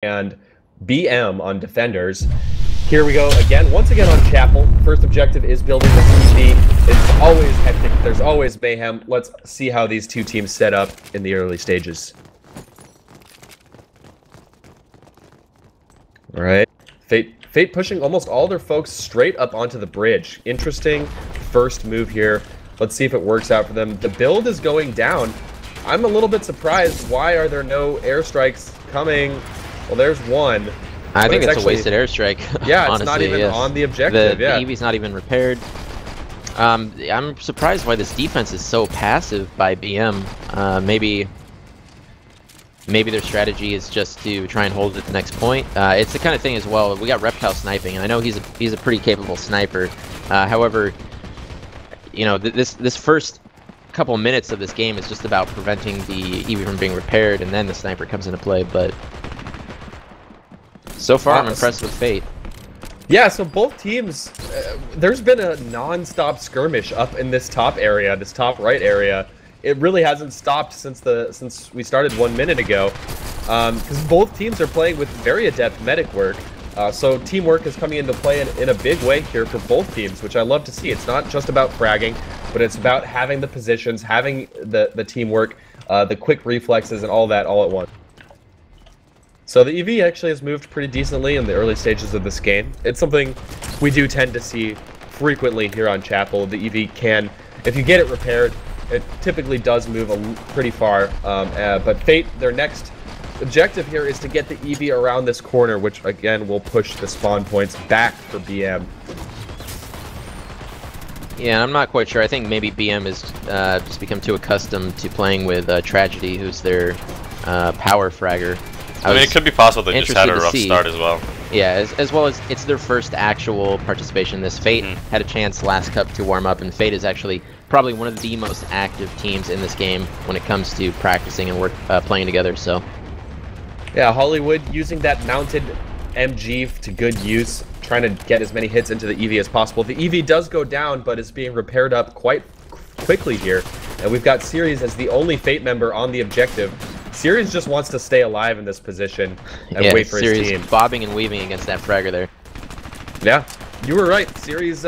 and BM on defenders. Here we go again, once again on Chapel. First objective is building the EV. It's always hectic, there's always mayhem. Let's see how these two teams set up in the early stages. All right, Fate pushing almost all their folks straight up onto the bridge. Interesting first move here. Let's see if it works out for them. The build is going down. I'm a little bit surprised. Why are there no airstrikes coming? Well, there's one. I think it's a wasted airstrike. Yeah, it's honestly, not even on the objective. The EV's not even repaired. I'm surprised why this defense is so passive by BM. Maybe their strategy is just to try and hold it at the next point. It's the kind of thing as well. We got Reptile sniping, and I know he's a pretty capable sniper. However, you know, this first couple minutes of this game is just about preventing the EV from being repaired, and then the sniper comes into play. But so far, I'm impressed with Fate. Yeah, so both teams, there's been a non-stop skirmish up in this top area, this top right area. It really hasn't stopped since we started 1 minute ago, because both teams are playing with very adept medic work. So teamwork is coming into play in a big way here for both teams, which I love to see. It's not just about fragging, but it's about having the positions, having the teamwork, the quick reflexes, and all that all at once. So the EV actually has moved pretty decently in the early stages of this game. It's something we do tend to see frequently here on Chapel. The EV can, if you get it repaired, it typically does move pretty far. But Fate, their next objective here is to get the EV around this corner, which again will push the spawn points back for BM. Yeah, I'm not quite sure. I think maybe BM has just become too accustomed to playing with Tragedy, who's their power fragger. I mean, it could be possible they just had a rough start as well. Yeah, as well as it's their first actual participation in this. Fate had a chance last cup to warm up, and Fate is actually probably one of the most active teams in this game when it comes to practicing and playing together. So, yeah, Hollywood using that mounted MG to good use, trying to get as many hits into the EV as possible. The EV does go down, but is being repaired up quite quickly here, and we've got Series as the only Fate member on the objective. Series just wants to stay alive in this position and wait for his team. Bobbing and weaving against that fragger there. Yeah, you were right. Series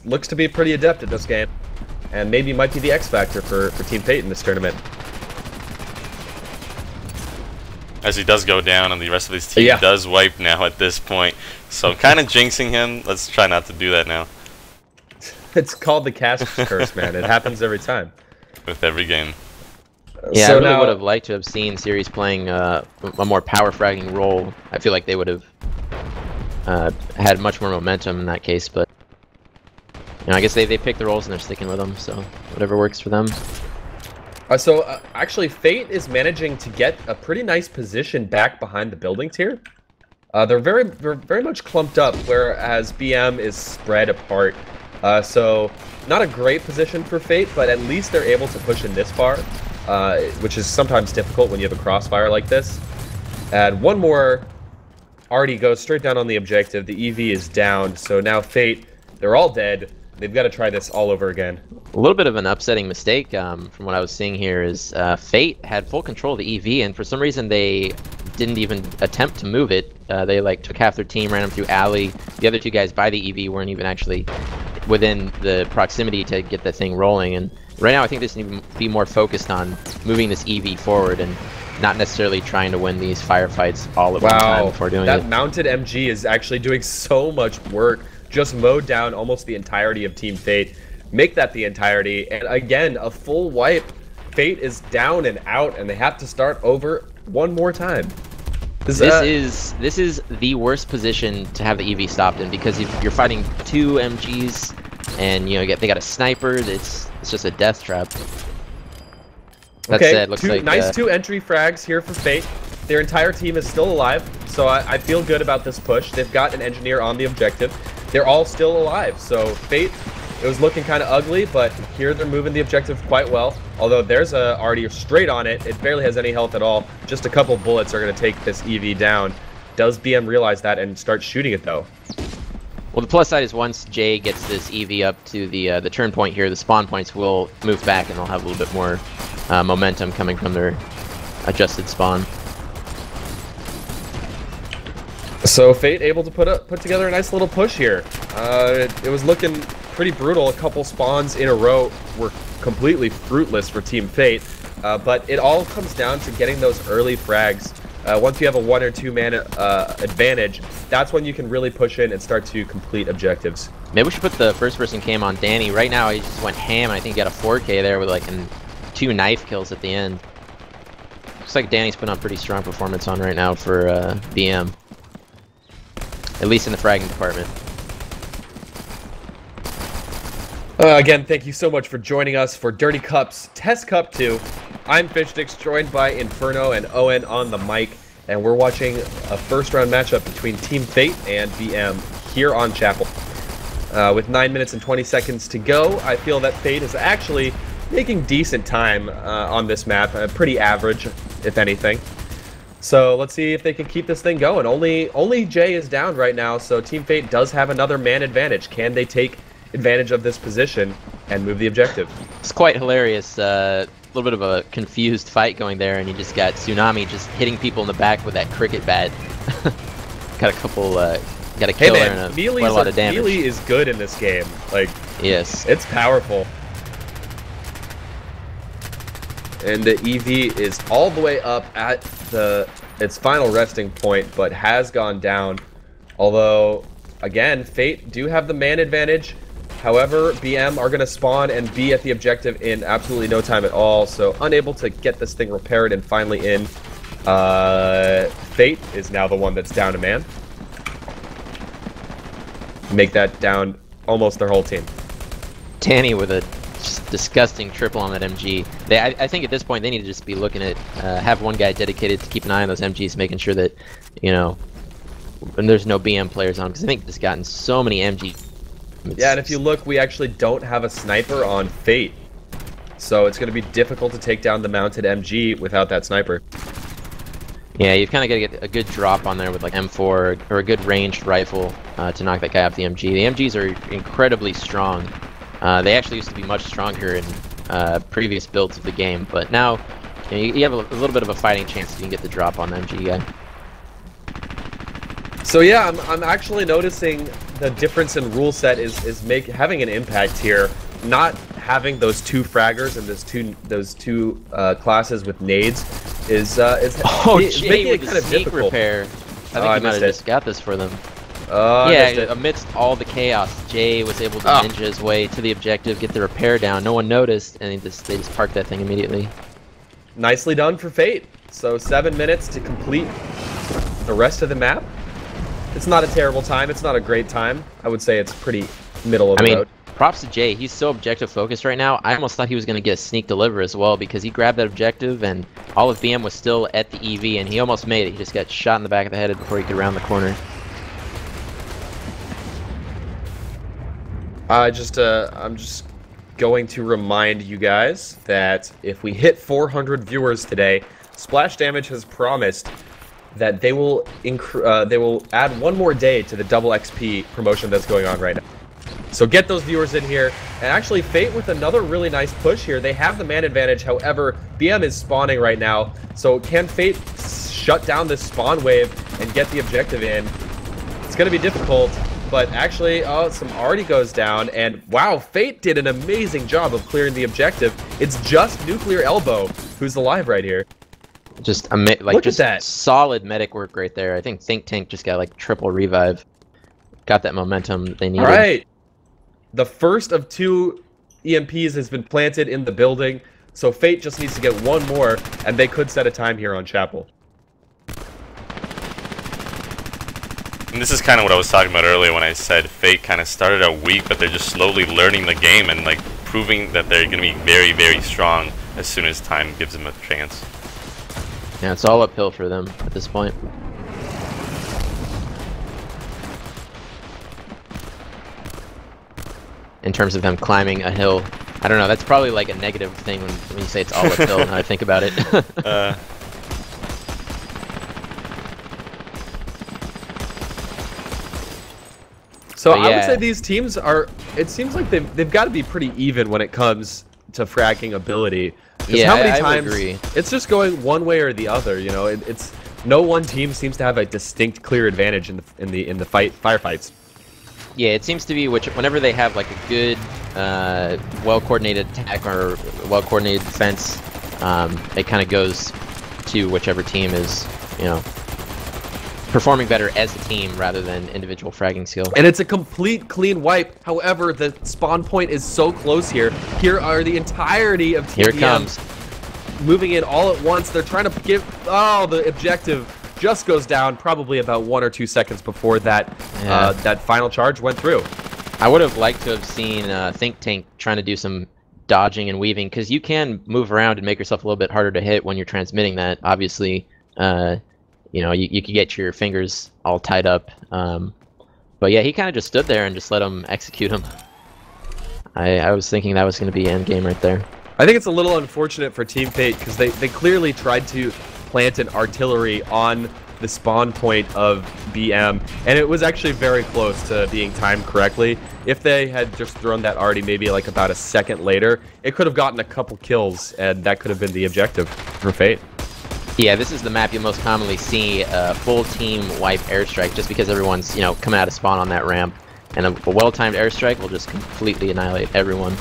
looks to be pretty adept at this game, and maybe might be the X factor for Team Fate in this tournament. As he does go down, and the rest of his team does wipe now at this point. So kind of jinxing him. Let's try not to do that now. It's called the Cash Curse, man. It happens every time. With every game. Yeah, so I really would have liked to have seen Series playing a more power fragging role. I feel like they would have had much more momentum in that case, but you know, I guess they picked the roles and they're sticking with them, so whatever works for them. Actually, Fate is managing to get a pretty nice position back behind the buildings here. They're very much clumped up, whereas BM is spread apart. So not a great position for Fate, but at least they're able to push in this far. Which is sometimes difficult when you have a crossfire like this. And one more already goes straight down on the objective. The EV is down, so now Fate, they're all dead. They've got to try this all over again. A little bit of an upsetting mistake from what I was seeing here is Fate had full control of the EV, and for some reason they didn't even attempt to move it. They took half their team, ran them through alley. The other two guys by the EV weren't even actually within the proximity to get the thing rolling, and right now I think they just need to be more focused on moving this EV forward and not necessarily trying to win these firefights all at one time before doing it. That mounted MG is actually doing so much work. Just mowed down almost the entirety of Team Fate. Make that the entirety, and again, a full wipe. Fate is down and out, and they have to start over one more time. This is the worst position to have the EV stopped in, because if you're fighting two MGs and you know they got a sniper, it's just a death trap. That said, looks like nice two entry frags here for Fate. Their entire team is still alive, so I feel good about this push. They've got an engineer on the objective. They're all still alive, so Fate, it was looking kind of ugly, but here they're moving the objective quite well. Although there's a already straight on it. It barely has any health at all. Just a couple bullets are going to take this EV down. Does BM realize that and start shooting it, though? Well, the plus side is once Jay gets this EV up to the turn point here, the spawn points will move back, and they'll have a little bit more momentum coming from their adjusted spawn. So Fate able to put together a nice little push here. It was looking pretty brutal. A couple spawns in a row were completely fruitless for Team Fate, but it all comes down to getting those early frags. Once you have a 1 or 2 man advantage, that's when you can really push in and start to complete objectives. Maybe we should put the first person cam on Danny. Right now he just went ham, and I think he got a 4K there with like 2 knife kills at the end. Looks like Danny's putting on pretty strong performance on right now for BM. At least in the fragging department. Again, thank you so much for joining us for Dirty Cups Test Cup 2. I'm Fishdix, joined by Inferno and Owen on the mic, and we're watching a first-round matchup between Team Fate and BM here on Chapel. With 9 minutes and 20 seconds to go, I feel that Fate is actually making decent time on this map, pretty average, if anything. So let's see if they can keep this thing going. Only Jay is down right now, so Team Fate does have another man advantage. Can they take advantage of this position and move the objective? It's quite hilarious. A little bit of a confused fight going there, and you just got Tsunami just hitting people in the back with that cricket bat. Got a couple, got a kill there and quite a lot of damage. Melee is good in this game. Like, yes, it's powerful. And the EV is all the way up at its final resting point, but has gone down. Although, again, Fate do have the man advantage. However, BM are going to spawn and be at the objective in absolutely no time at all, so unable to get this thing repaired and finally in. Fate is now the one that's down a man. Make that down almost their whole team. Danny with a just disgusting triple on that MG. I think at this point they need to just be looking at have one guy dedicated to keep an eye on those MGs, making sure that, you know, and there's no BM players on, because I think it's gotten so many MG. Yeah, and if you look, we actually don't have a sniper on Fate, so it's going to be difficult to take down the mounted MG without that sniper. Yeah, you've kind of got to get a good drop on there with like M4 or a good ranged rifle to knock that guy off the MG. The MGs are incredibly strong. They actually used to be much stronger in previous builds of the game, but now you have a little bit of a fighting chance if you can get the drop on the MG guy. So yeah, I'm actually noticing the difference in rule set is having an impact here. Not having those 2 fraggers and those two classes with nades is Jay making it with kind of sneak difficult. repair. I think you might have just got this for them. Yeah, amidst all the chaos, Jay was able to ninja his way to the objective, get the repair down. No one noticed, and they just parked that thing immediately. Nicely done for Fate. So 7 minutes to complete the rest of the map. It's not a terrible time. It's not a great time. I would say it's pretty middle of the road. Props to Jay. He's so objective focused right now. I almost thought he was going to get a sneak deliver as well, because he grabbed that objective and all of BM was still at the EV, and he almost made it. He just got shot in the back of the head before he could round the corner. I'm just going to remind you guys that if we hit 400 viewers today, Splash Damage has promised that they will add 1 more day to the double XP promotion that's going on right now. So get those viewers in here. And actually, Fate with another really nice push here. They have the man advantage. However, BM is spawning right now. So can Fate shut down this spawn wave and get the objective in? It's going to be difficult. But actually, some already goes down, and wow, Fate did an amazing job of clearing the objective. It's just Nuclear Elbow who's alive right here. Just solid medic work right there. I think Think Tank just got like triple revive. Got that momentum they needed. All right. The first of 2 EMPs has been planted in the building, so Fate just needs to get 1 more, and they could set a time here on Chapel. And this is kind of what I was talking about earlier when I said Fate kind of started out weak, but they're just slowly learning the game and like proving that they're going to be very, very strong as soon as time gives them a chance. Yeah, it's all uphill for them at this point. In terms of them climbing a hill, I don't know, that's probably like a negative thing when you say it's all uphill and I think about it. So I would say these teams are, it seems like they've got to be pretty even when it comes to fracking ability. Yeah, how many I times would agree. It's just going one way or the other, you know. It's no one team seems to have a distinct, clear advantage in the firefights. Yeah, it seems to be whenever they have like a good, well-coordinated attack or well-coordinated defense, it kind of goes to whichever team is, you know, performing better as a team rather than individual fragging skill. And it's a complete clean wipe. However, the spawn point is so close here. Here are the entirety of TBM. Here it comes. Moving in all at once. They're trying to give... Oh, the objective just goes down probably about 1 or 2 seconds before that that final charge went through. I would have liked to have seen Think Tank trying to do some dodging and weaving, because you can move around and make yourself a little bit harder to hit when you're transmitting that. Obviously, you know, you could get your fingers all tied up. But yeah, he kind of just stood there and just let him execute him. I was thinking that was going to be endgame right there. I think it's a little unfortunate for Team Fate because they clearly tried to plant an artillery on the spawn point of BM, and it was actually very close to being timed correctly. If they had just thrown that already maybe like about a second later, it could have gotten a couple kills, and that could have been the objective for Fate. Yeah, this is the map you most commonly see a full team wipe airstrike, just because everyone's, you know, coming out of spawn on that ramp, and a well-timed airstrike will just completely annihilate everyone.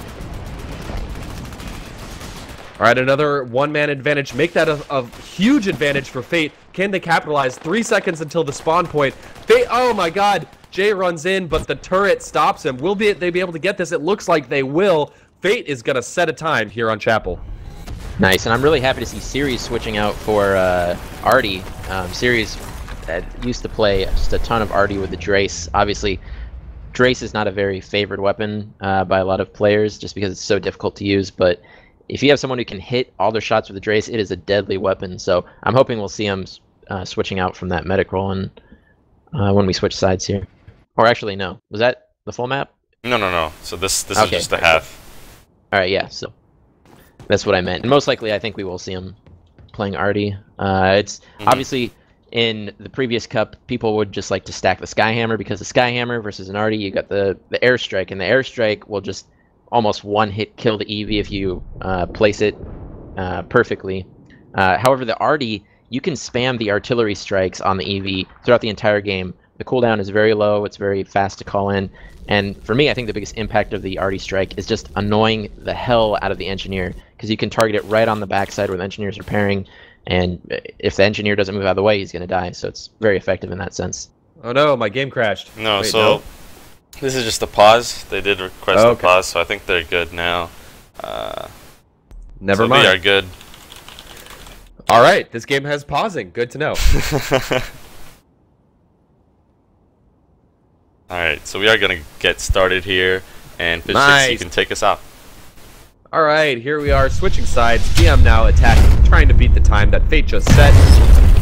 All right, another one-man advantage. Make that a huge advantage for Fate. Can they capitalize? 3 seconds until the spawn point. Fate, oh my god. Jay runs in, but the turret stops him. Will they be able to get this? It looks like they will. Fate is going to set a time here on Chapel. Nice, and I'm really happy to see Series switching out for Artie. Series used to play just a ton of Artie with the Drace. Obviously, Drace is not a very favored weapon by a lot of players, just because it's so difficult to use, but if you have someone who can hit all their shots with the Drace, it is a deadly weapon. So I'm hoping we'll see him switching out from that medic role and when we switch sides here. Or actually, no. Was that the full map? No. So this Okay. is just the half. All right, yeah. So that's what I meant. And most likely, I think we will see him playing Artie. It's obviously in the previous cup, people would just like to stack the Skyhammer, because the Skyhammer versus an Artie, you got the airstrike, and the airstrike will just almost one-hit kill the EV if you place it perfectly. However, the Artie, you can spam the artillery strikes on the EV throughout the entire game. The cooldown is very low, it's very fast to call in, and for me, I think the biggest impact of the Artie strike is just annoying the hell out of the engineer, because you can target it right on the backside where the engineer's repairing, and if the engineer doesn't move out of the way, he's going to die, so it's very effective in that sense. Oh no, my game crashed. No, Wait, so... no? This is just a pause. They did request a pause, so I think they're good now. Never so mind. We are good. All right, this game has pausing. Good to know. All right, so we are gonna get started here, and Fish Nice. you can take us off. All right, here we are switching sides. BM now attacking, trying to beat the time that Fate just set.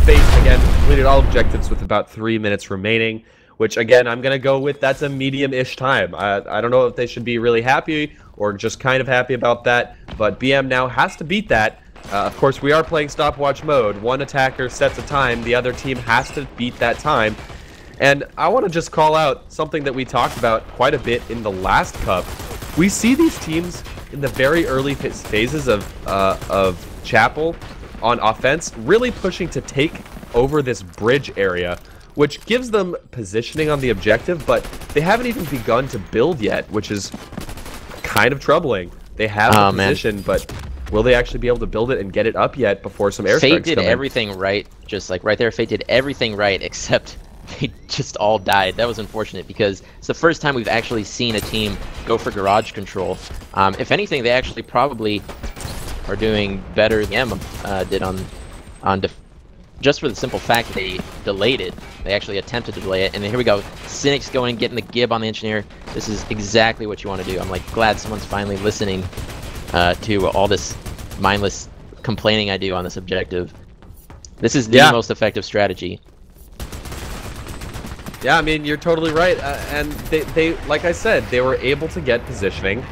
Fate again completed all objectives with about 3 minutes remaining, which again, I'm going to go with that's a medium-ish time. I don't know if they should be really happy or just kind of happy about that, but BM now has to beat that. Of course, we are playing stopwatch mode. One attacker sets a time, the other team has to beat that time. And I want to just call out something that we talked about quite a bit in the last cup. We see these teams in the very early phases of Chapel on offense really pushing to take over this bridge area, which gives them positioning on the objective, but they haven't even begun to build yet, which is kind of troubling. They have the position, but will they actually be able to build it and get it up yet before some airstrikes come in? Fate did everything right, just like right there, Fate did everything right, except they just all died. That was unfortunate, because it's the first time we've actually seen a team go for garage control. If anything, they actually probably are doing better than did on just for the simple fact they delayed it. They actually attempted to delay it, and then here we go. Cynic's going, getting the gib on the engineer. This is exactly what you want to do. I'm like glad someone's finally listening to all this mindless complaining I do on this objective. This is the most effective strategy. Yeah, I mean, you're totally right. And they, like I said, they were able to get positioning.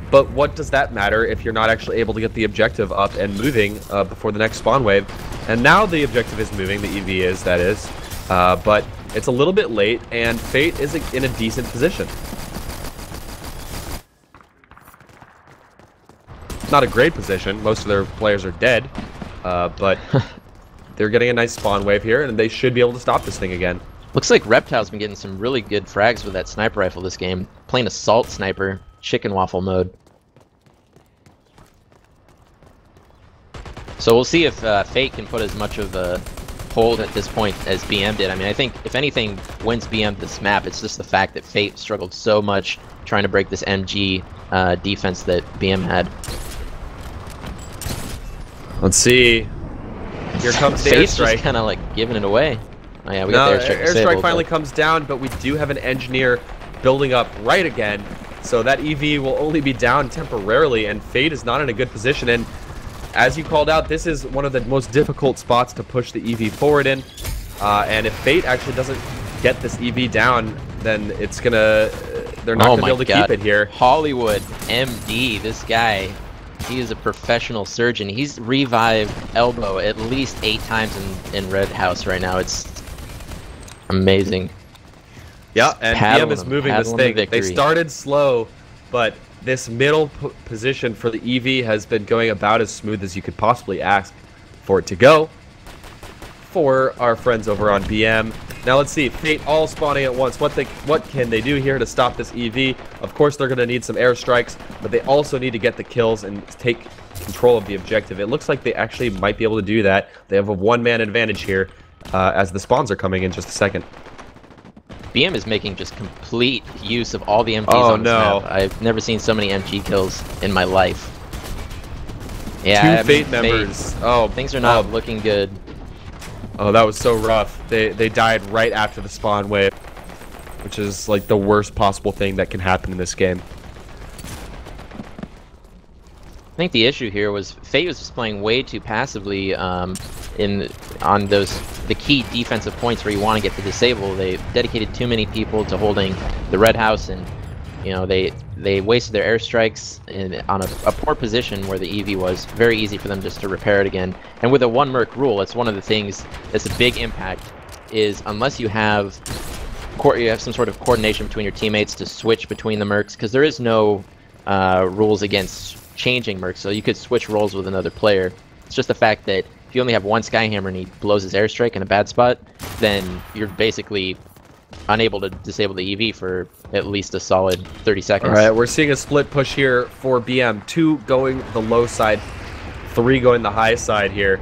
But what does that matter if you're not actually able to get the objective up and moving before the next spawn wave? And now the objective is moving, the EV is, that is. But it's a little bit late, and Fate is in a decent position. Not a great position. Most of their players are dead. But they're getting a nice spawn wave here, and they should be able to stop this thing again. Looks like Reptile's been getting some really good frags with that sniper rifle this game. Playing assault sniper, chicken waffle mode. So we'll see if Fate can put as much of a hold at this point as BM did. I mean, I think if anything wins BM this map, it's just the fact that Fate struggled so much trying to break this MG defense that BM had. Let's see. Here comes the Fate's airstrike. just kind of like giving it away. Oh yeah, we No, got the airstrike disabled, finally but comes down, but we do have an engineer building up right again. So that EV will only be down temporarily, and Fate is not in a good position. And as you called out, this is one of the most difficult spots to push the EV forward in. And if Fate actually doesn't get this EV down, then it's gonna they're not gonna be able to keep it here. Hollywood MD, this guy, he is a professional surgeon. He's revived Elbow at least 8 times in Red House right now. It's amazing. Yeah, and BM is moving this thing. They victory. started slow, but this middle position for the EV has been going about as smooth as you could possibly ask for it to go for our friends over on BM. Now let's see, Fate all spawning at once. What can they do here to stop this EV? Of course they're going to need some airstrikes, but they also need to get the kills and take control of the objective. It looks like they actually might be able to do that. They have a one-man advantage here as the spawns are coming in just a second. BM is making just complete use of all the MGs on this map. I've never seen so many MG kills in my life. Yeah, Two Fate members. Oh, things are not looking good. Oh, that was so rough. They died right after the spawn wave, which is like the worst possible thing that can happen in this game. I think the issue here was Fate was just playing way too passively on the key defensive points where you want to get the disable. They dedicated too many people to holding the Red House, and you know they wasted their airstrikes on a poor position where the EV was. Very easy for them just to repair it again. And with a 1 merc rule, it's one of the things that's a big impact. Is unless you have some sort of coordination between your teammates to switch between the mercs, because there is no rules against changing mercs, so you could switch roles with another player. It's just the fact that if you only have one Skyhammer and he blows his airstrike in a bad spot, then you're basically unable to disable the EV for at least a solid 30 seconds. Alright, we're seeing a split push here for BM. 2 going the low side, 3 going the high side here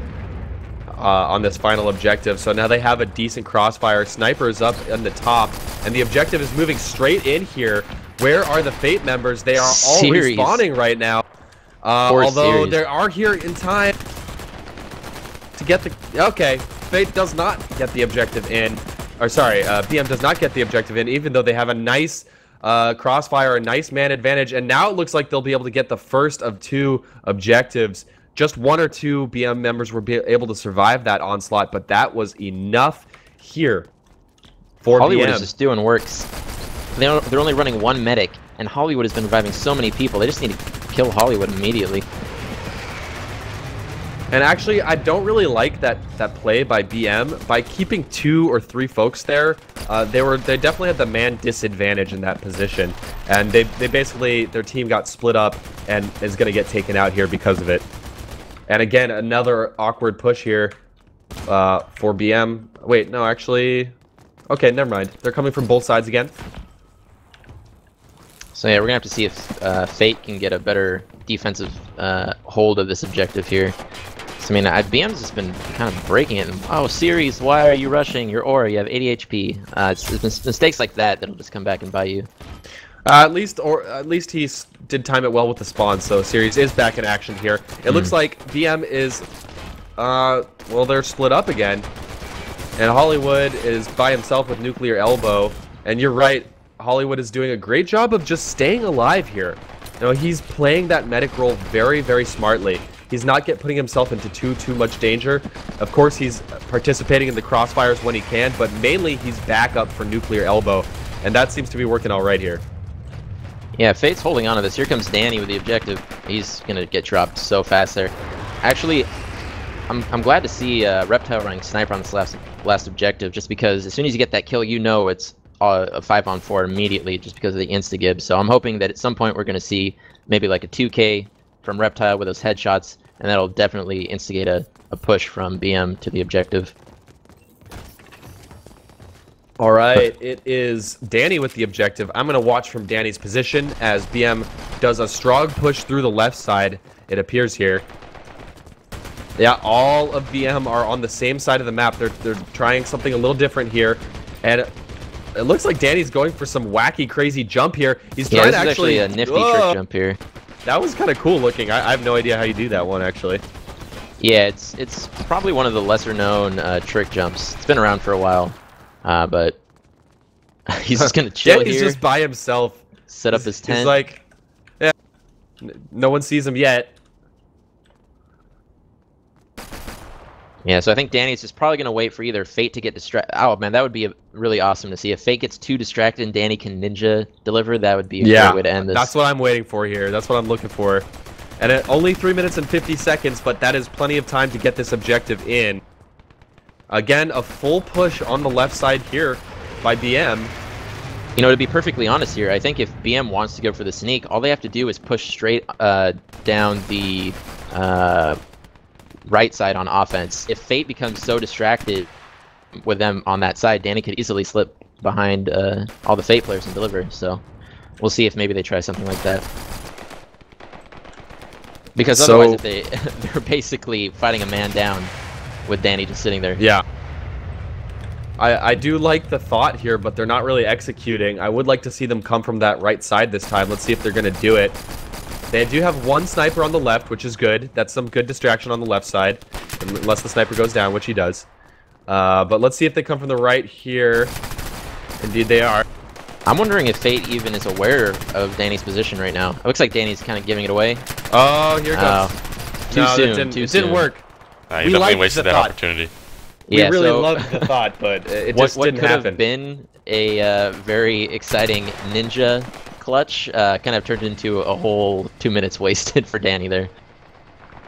on this final objective. So now they have a decent crossfire. Snipers up in the top, and the objective is moving straight in here. Where are the Fate members? They are all respawning right now. Although they are here in time to get the... Okay, Fate does not get the objective in. Or sorry, BM does not get the objective in, even though they have a nice crossfire, a nice man advantage. And now it looks like they'll be able to get the first of 2 objectives. Just 1 or 2 BM members were able to survive that onslaught, but that was enough here for Hollywood BM. is just doing works. They're only running 1 medic, and Hollywood has been reviving so many people. They just need to kill Hollywood immediately. And actually, I don't really like that play by BM. By keeping 2 or 3 folks there, they definitely had the man disadvantage in that position, and they basically, their team got split up and is going to get taken out here because of it. And again, another awkward push here for BM. Wait, no, actually, okay, never mind. They're coming from both sides again. So yeah, we're gonna have to see if Fate can get a better defensive hold of this objective here. So, I mean, BM's just been kind of breaking it. Oh, Series, why are you rushing your aura? You have 80 HP. It's mistakes like that that'll just come back and bite you. At least he did time it well with the spawn, so Series is back in action here. It looks like BM is, well, they're split up again. And Hollywood is by himself with Nuclear Elbow. And you're right, Hollywood is doing a great job of just staying alive here. You know, he's playing that medic role very, very smartly. He's not putting himself into too much danger. Of course, he's participating in the crossfires when he can, but mainly he's back up for Nuclear Elbow. And that seems to be working all right here. Yeah, Fate's holding on to this. Here comes Danny with the objective. He's gonna get dropped so fast there. Actually, I'm glad to see Reptile running Sniper on this last objective, just because as soon as you get that kill, you know it's a 5-on-4 immediately, just because of the insta-gib. So I'm hoping that at some point we're gonna see maybe like a 2K from Reptile with those headshots, and that'll definitely instigate a push from BM to the objective. All right, it is Danny with the objective. I'm going to watch from Danny's position as BM does a strong push through the left side, it appears here. Yeah, all of BM are on the same side of the map. They're trying something a little different here. And it looks like Danny's going for some wacky, crazy jump here. He's trying to actually a nifty trick jump here. That was kind of cool looking. I have no idea how you do that one, actually. Yeah, it's probably one of the lesser known trick jumps. It's been around for a while. But he's just gonna chill here. He's just by himself. Set up his tent. He's like, yeah, no one sees him yet. Yeah, so I think Danny's just probably gonna wait for either Fate to get distracted. Oh man, that would be really awesome to see. If Fate gets too distracted and Danny can ninja deliver, that would be a great way to end this. That's what I'm waiting for here. That's what I'm looking for. And only 3 minutes and 50 seconds, but that is plenty of time to get this objective in. Again, a full push on the left side here by BM. You know, to be perfectly honest here, I think if BM wants to go for the sneak, all they have to do is push straight down the right side on offense. If Fate becomes so distracted with them on that side, Danny could easily slip behind all the Fate players and deliver. So we'll see if maybe they try something like that. Because otherwise, if they're basically fighting a man down with Danny just sitting there. Yeah. I do like the thought here, but they're not really executing. I would like to see them come from that right side this time. Let's see if they're going to do it. They do have one sniper on the left, which is good. That's some good distraction on the left side, unless the sniper goes down, which he does. But let's see if they come from the right here. Indeed, they are. I'm wondering if Fate even is aware of Danny's position right now. It looks like Danny's kind of giving it away. Oh, here it comes. Too soon. It didn't work. You definitely wasted that opportunity. We really loved the thought, but it just didn't happen. What could have been a very exciting ninja clutch kind of turned into a whole 2 minutes wasted for Danny there.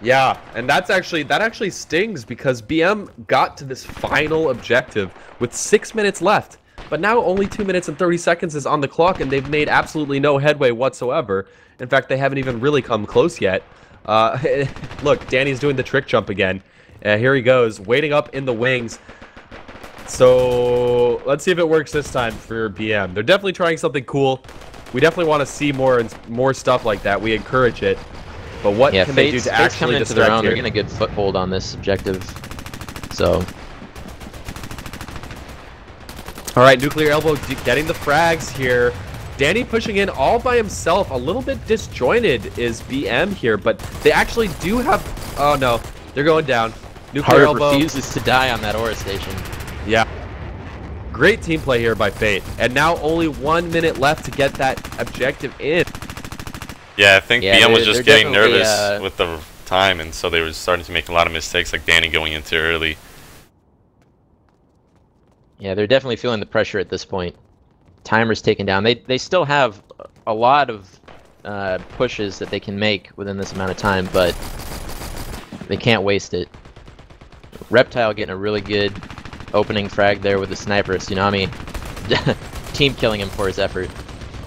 Yeah, and that actually stings because BM got to this final objective with 6 minutes left, but now only 2 minutes and 30 seconds is on the clock, and they've made absolutely no headway whatsoever. In fact, they haven't even really come close yet. Look, Danny's doing the trick jump again. Here he goes, waiting up in the wings. So let's see if it works this time for BM. They're definitely trying something cool. We definitely want to see more stuff like that. We encourage it. But what can they do to actually distract here? They're getting a good foothold on this objective. So. All right, Nuclear Elbow getting the frags here. Danny pushing in all by himself. A little bit disjointed is BM here, but they actually do have... Oh, no. They're going down. Nuclear Elbow refuses to die on that Aura station. Yeah. Great team play here by Fate. And now only 1 minute left to get that objective in. Yeah, I think BM was just getting nervous with the time, and so they were starting to make a lot of mistakes, like Danny going into early. Yeah, they're definitely feeling the pressure at this point. Timer's taken down. They still have a lot of pushes that they can make within this amount of time, but they can't waste it. Reptile getting a really good opening frag there with the sniper. Tsunami team killing him for his effort.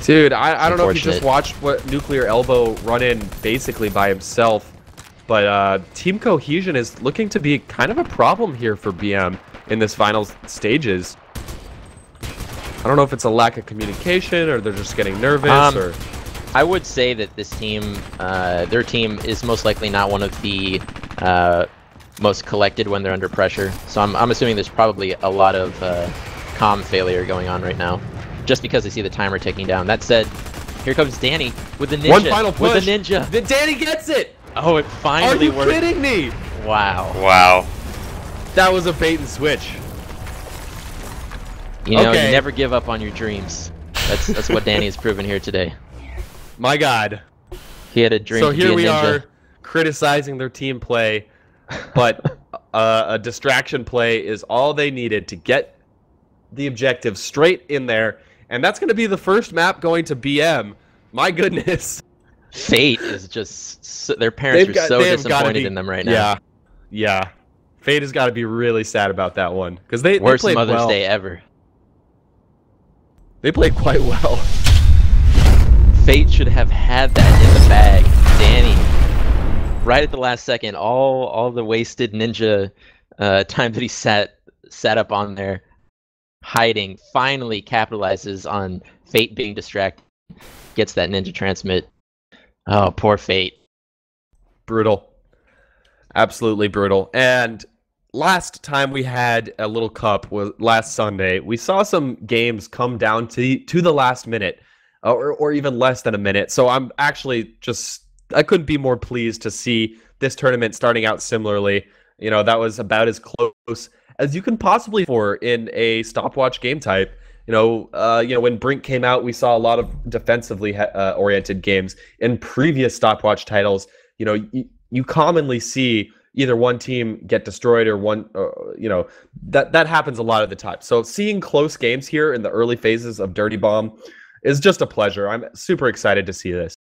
Dude, I don't know if you just watched what Nuclear Elbow run in basically by himself, but team cohesion is looking to be kind of a problem here for BM in this final stages. I don't know if it's a lack of communication or they're just getting nervous or... I would say that this team, their team is most likely not one of the most collected when they're under pressure. So I'm assuming there's probably a lot of comm failure going on right now, just because they see the timer ticking down. That said, here comes Danny with the ninja. One final push. With the ninja. The Danny gets it. Oh, it finally worked. Are you kidding me? Wow. Wow. That was a bait and switch. You know, you never give up on your dreams. That's what Danny has proven here today. My God. He had a dream. So to be here a we ninja. are criticizing their team play, but a distraction play is all they needed to get the objective straight in there, and that's going to be the first map going to BM. My goodness. Fate is just... their parents are so disappointed in them right now. Yeah. Yeah. Fate has got to be really sad about that one, because they Worst played Mother's well. Day ever. They played quite well. Fate should have had that in the bag. Danny right at the last second, all the wasted ninja time that he sat up on there, hiding, finally capitalizes on Fate being distracted, gets that ninja transmit. Oh, poor Fate. Brutal. Absolutely brutal. And last time we had a little cup was last Sunday. We saw some games come down to the last minute, or even less than a minute. So I'm actually I couldn't be more pleased to see this tournament starting out similarly. You know, that was about as close as you can possibly for in a stopwatch game type. You know, when Brink came out, we saw a lot of defensively oriented games. In previous stopwatch titles, you know, you commonly see either one team get destroyed or one, you know, that happens a lot of the time. So seeing close games here in the early phases of Dirty Bomb is just a pleasure. I'm super excited to see this.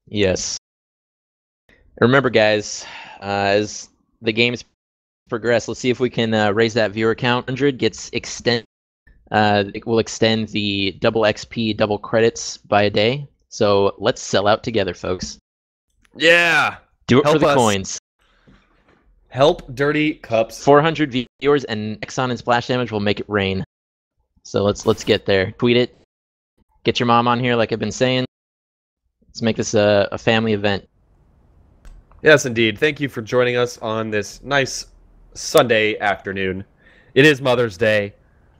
Yes. Remember, guys, as the games progress, let's see if we can raise that viewer count. 100 gets extend. It will extend the double XP, double credits by a day. So let's sell out together, folks. Yeah. Do it Help for the us. coins. Help Dirty Cups. 400 viewers and Exxon and splash damage will make it rain. So let's get there. Tweet it. Get your mom on here, like I've been saying. Let's make this a family event. Yes, indeed. Thank you for joining us on this nice Sunday afternoon. It is Mother's Day.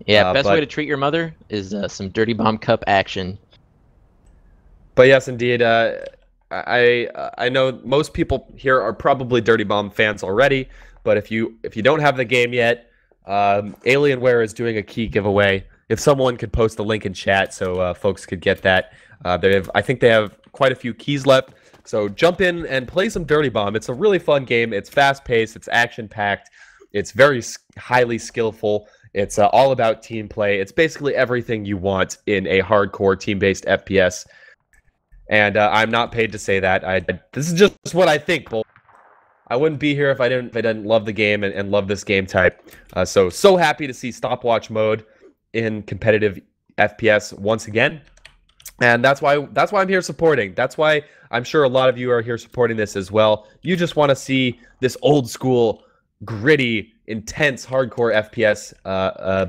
Yeah, best way to treat your mother is some Dirty Bomb Cup action. But yes, indeed. I know most people here are probably Dirty Bomb fans already, but if you don't have the game yet, Alienware is doing a key giveaway. If someone could post the link in chat so folks could get that. I think they have quite a few keys left. So jump in and play some Dirty Bomb. It's a really fun game. It's fast-paced. It's action-packed. It's very highly skillful. It's all about team play. It's basically everything you want in a hardcore team-based FPS. And I'm not paid to say that. This is just what I think, Bull. I wouldn't be here if I didn't love the game and love this game type. So happy to see stopwatch mode in competitive FPS once again. And that's why I'm here supporting. That's why I'm sure a lot of you are here supporting this as well. You just want to see this old school, gritty, intense, hardcore FPS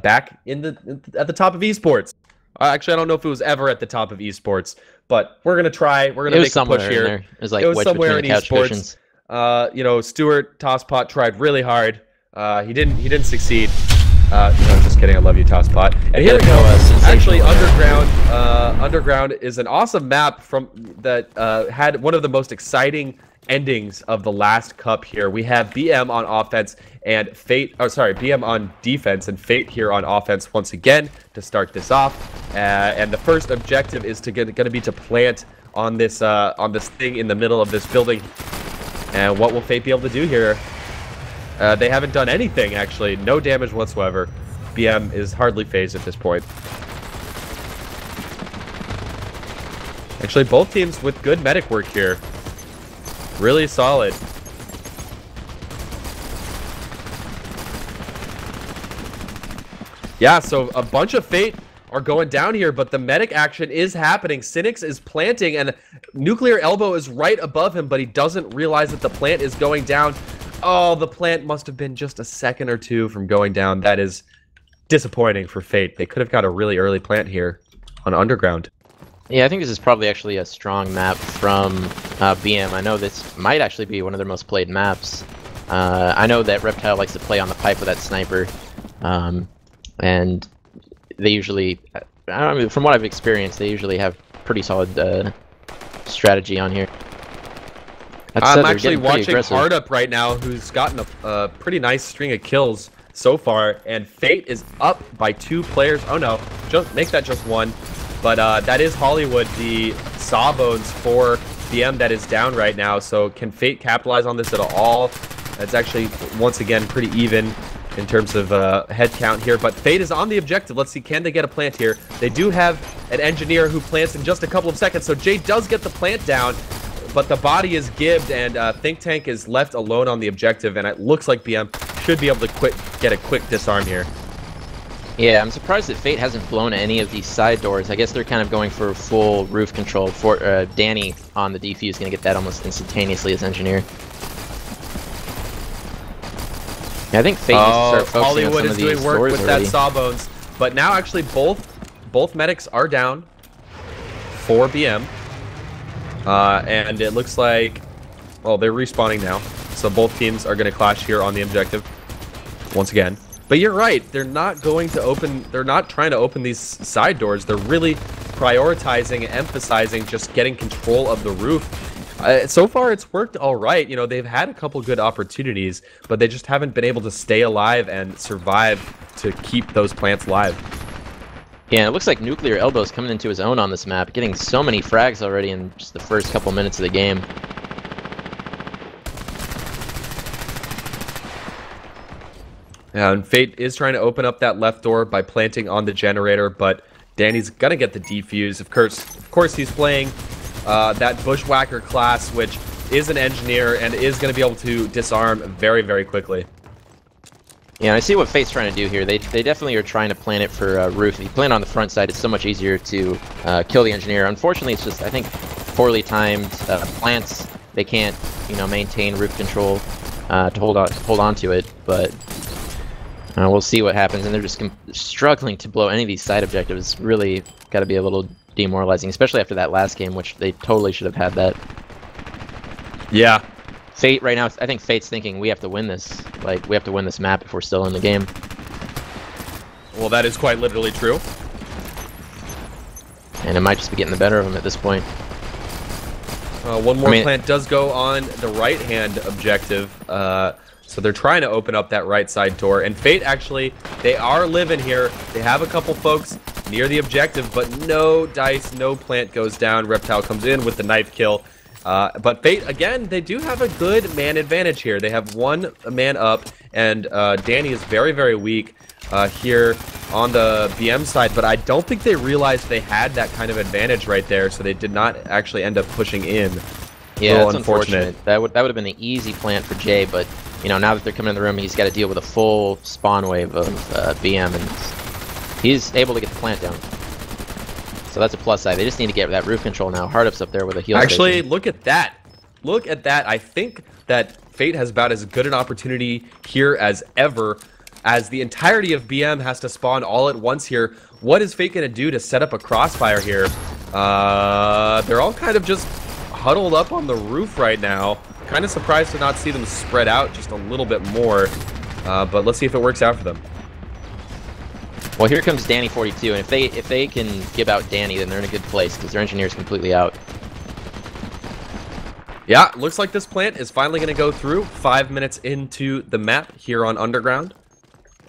back at the top of esports. Actually, I don't know if it was ever at the top of esports, but we're gonna try. We're gonna make a push here. It was like somewhere in esports. You know, Stuart Tosspot tried really hard. He didn't succeed. No, just kidding. I love you, Tosspot. And here we go. Actually, Underground is an awesome map that had one of the most exciting endings of the last cup here. We have BM on offense and Fate. Oh, sorry, BM on defense and Fate here on offense once again to start this off. And the first objective is going to be to plant on this thing in the middle of this building. And what will Fate be able to do here? They haven't done anything, actually. No damage whatsoever. BM is hardly phased at this point. Actually, both teams with good medic work here. Really solid. Yeah, so a bunch of Fate are going down here, but the medic action is happening. Cynics is planting, and Nuclear Elbow is right above him, but he doesn't realize that the plant is going down. Oh, the plant must have been just a second or two from going down. That is disappointing for Fate. They could have got a really early plant here on Underground. Yeah, I think this is probably actually a strong map from BM. I know this might actually be one of their most played maps. I know that Reptile likes to play on the pipe with that sniper. And they usually, I mean, from what I've experienced, they usually have pretty solid strategy on here. I'm actually watching Hardup right now, who's gotten a pretty nice string of kills so far, and Fate is up by 2 players. Oh no, just make that just 1. But that is Hollywood, the Sawbones for BM that is down right now. So can Fate capitalize on this at all? It's actually, once again, pretty even in terms of head count here. But Fate is on the objective. Let's see, can they get a plant here? They do have an engineer who plants in just a couple of seconds. So Jay does get the plant down, but the body is gibbed, and Think Tank is left alone on the objective. And it looks like BM should be able to get a quick disarm here. Yeah, I'm surprised that Fate hasn't blown any of these side doors. I guess they're kind of going for full roof control. For Danny on the defuse is going to get that almost instantaneously as engineer. Yeah, I think Fate needs to start focusing Hollywood on some is of these doing work doors with already. that Sawbones, but now actually both medics are down for BM, and it looks like, well, they're respawning now, so both teams are going to clash here on the objective once again. But you're right, they're not going to open, they're not trying to open these side doors. They're really prioritizing and emphasizing just getting control of the roof. So far, it's worked all right. You know, they've had a couple good opportunities, but they just haven't been able to stay alive and survive to keep those plants live. Yeah, it looks like Nuclear Elbow's coming into his own on this map, getting so many frags already in just the first couple minutes of the game. And Fate is trying to open up that left door by planting on the generator, but Danny's gonna get the defuse. Of course, he's playing that Bushwhacker class, which is an engineer and is going to be able to disarm very, very quickly. Yeah, I see what Fate's trying to do here. They definitely are trying to plan it for roof. If you plan on the front side, it's so much easier to kill the engineer. Unfortunately, it's just, I think, poorly timed plants. They can't, you know, maintain roof control to hold on to it. But we'll see what happens. And they're just struggling to blow any of these side objectives. It's really got to be a little demoralizing, especially after that last game, which they totally should have had that. Yeah. Fate right now, I think Fate's thinking we have to win this. Like, we have to win this map if we're still in the game. Well, that is quite literally true. And it might just be getting the better of them at this point. One more plant does go on the right-hand objective. So they're trying to open up that right side door. And Fate, actually, they are living here. They have a couple folks near the objective, but no dice, no plant goes down. Reptile comes in with the knife kill. But Fate, again, they do have a good man advantage here. They have one man up, and Danny is very, very weak here on the BM side, but I don't think they realized they had that kind of advantage right there, so they did not actually end up pushing in. Yeah, it's unfortunate. That would have been an easy plant for Jay, but you know, now that they're coming in the room, he's got to deal with a full spawn wave of BM, and he's able to get the plant down. So that's a plus side. They just need to get that roof control now. Hardup's up there with a heal Actually, station. look at that. Look at that. I think that Fate has about as good an opportunity here as ever, as the entirety of BM has to spawn all at once here. What is Fate going to do to set up a crossfire here? They're all kind of just huddled up on the roof right now. Kind of surprised to not see them spread out just a little bit more. But let's see if it works out for them. Well, here comes Danny 42, and if they can give out Danny, then they're in a good place because their engineer's completely out. Yeah, looks like this plant is finally going to go through 5 minutes into the map here on Underground.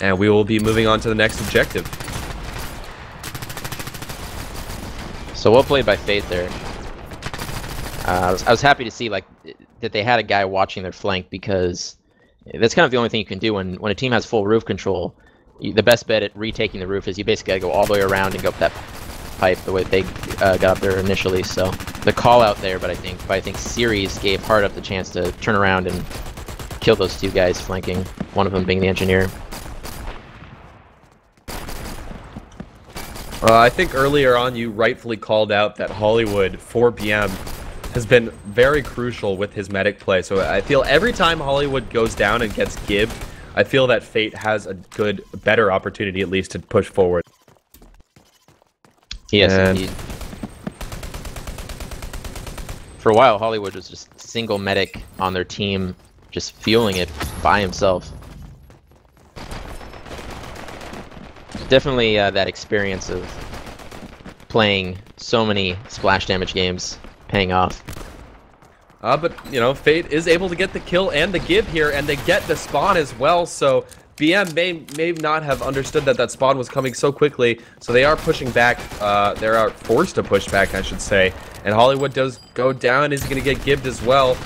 And we will be moving on to the next objective. So well played by Fate there. I was happy to see like that they had a guy watching their flank, because that's kind of the only thing you can do when a team has full roof control. The best bet at retaking the roof is you basically gotta go all the way around and go up that pipe the way they got up there initially. So the call out there, but I think Series gave Hardup the chance to turn around and kill those two guys flanking, one of them being the engineer. I think earlier on you rightfully called out that Hollywood for BM has been very crucial with his medic play. So I feel every time Hollywood goes down and gets gibbed, I feel that Fate has a better opportunity at least to push forward. Yes, indeed. For a while, Hollywood was just single medic on their team, just fueling it by himself. Definitely that experience of playing so many splash damage games paying off. But, you know, Fate is able to get the kill and the give here, and they get the spawn as well, so BM may not have understood that spawn was coming so quickly, so they are pushing back. They are forced to push back, I should say. And Hollywood does go down. Is going to get gibbed as well.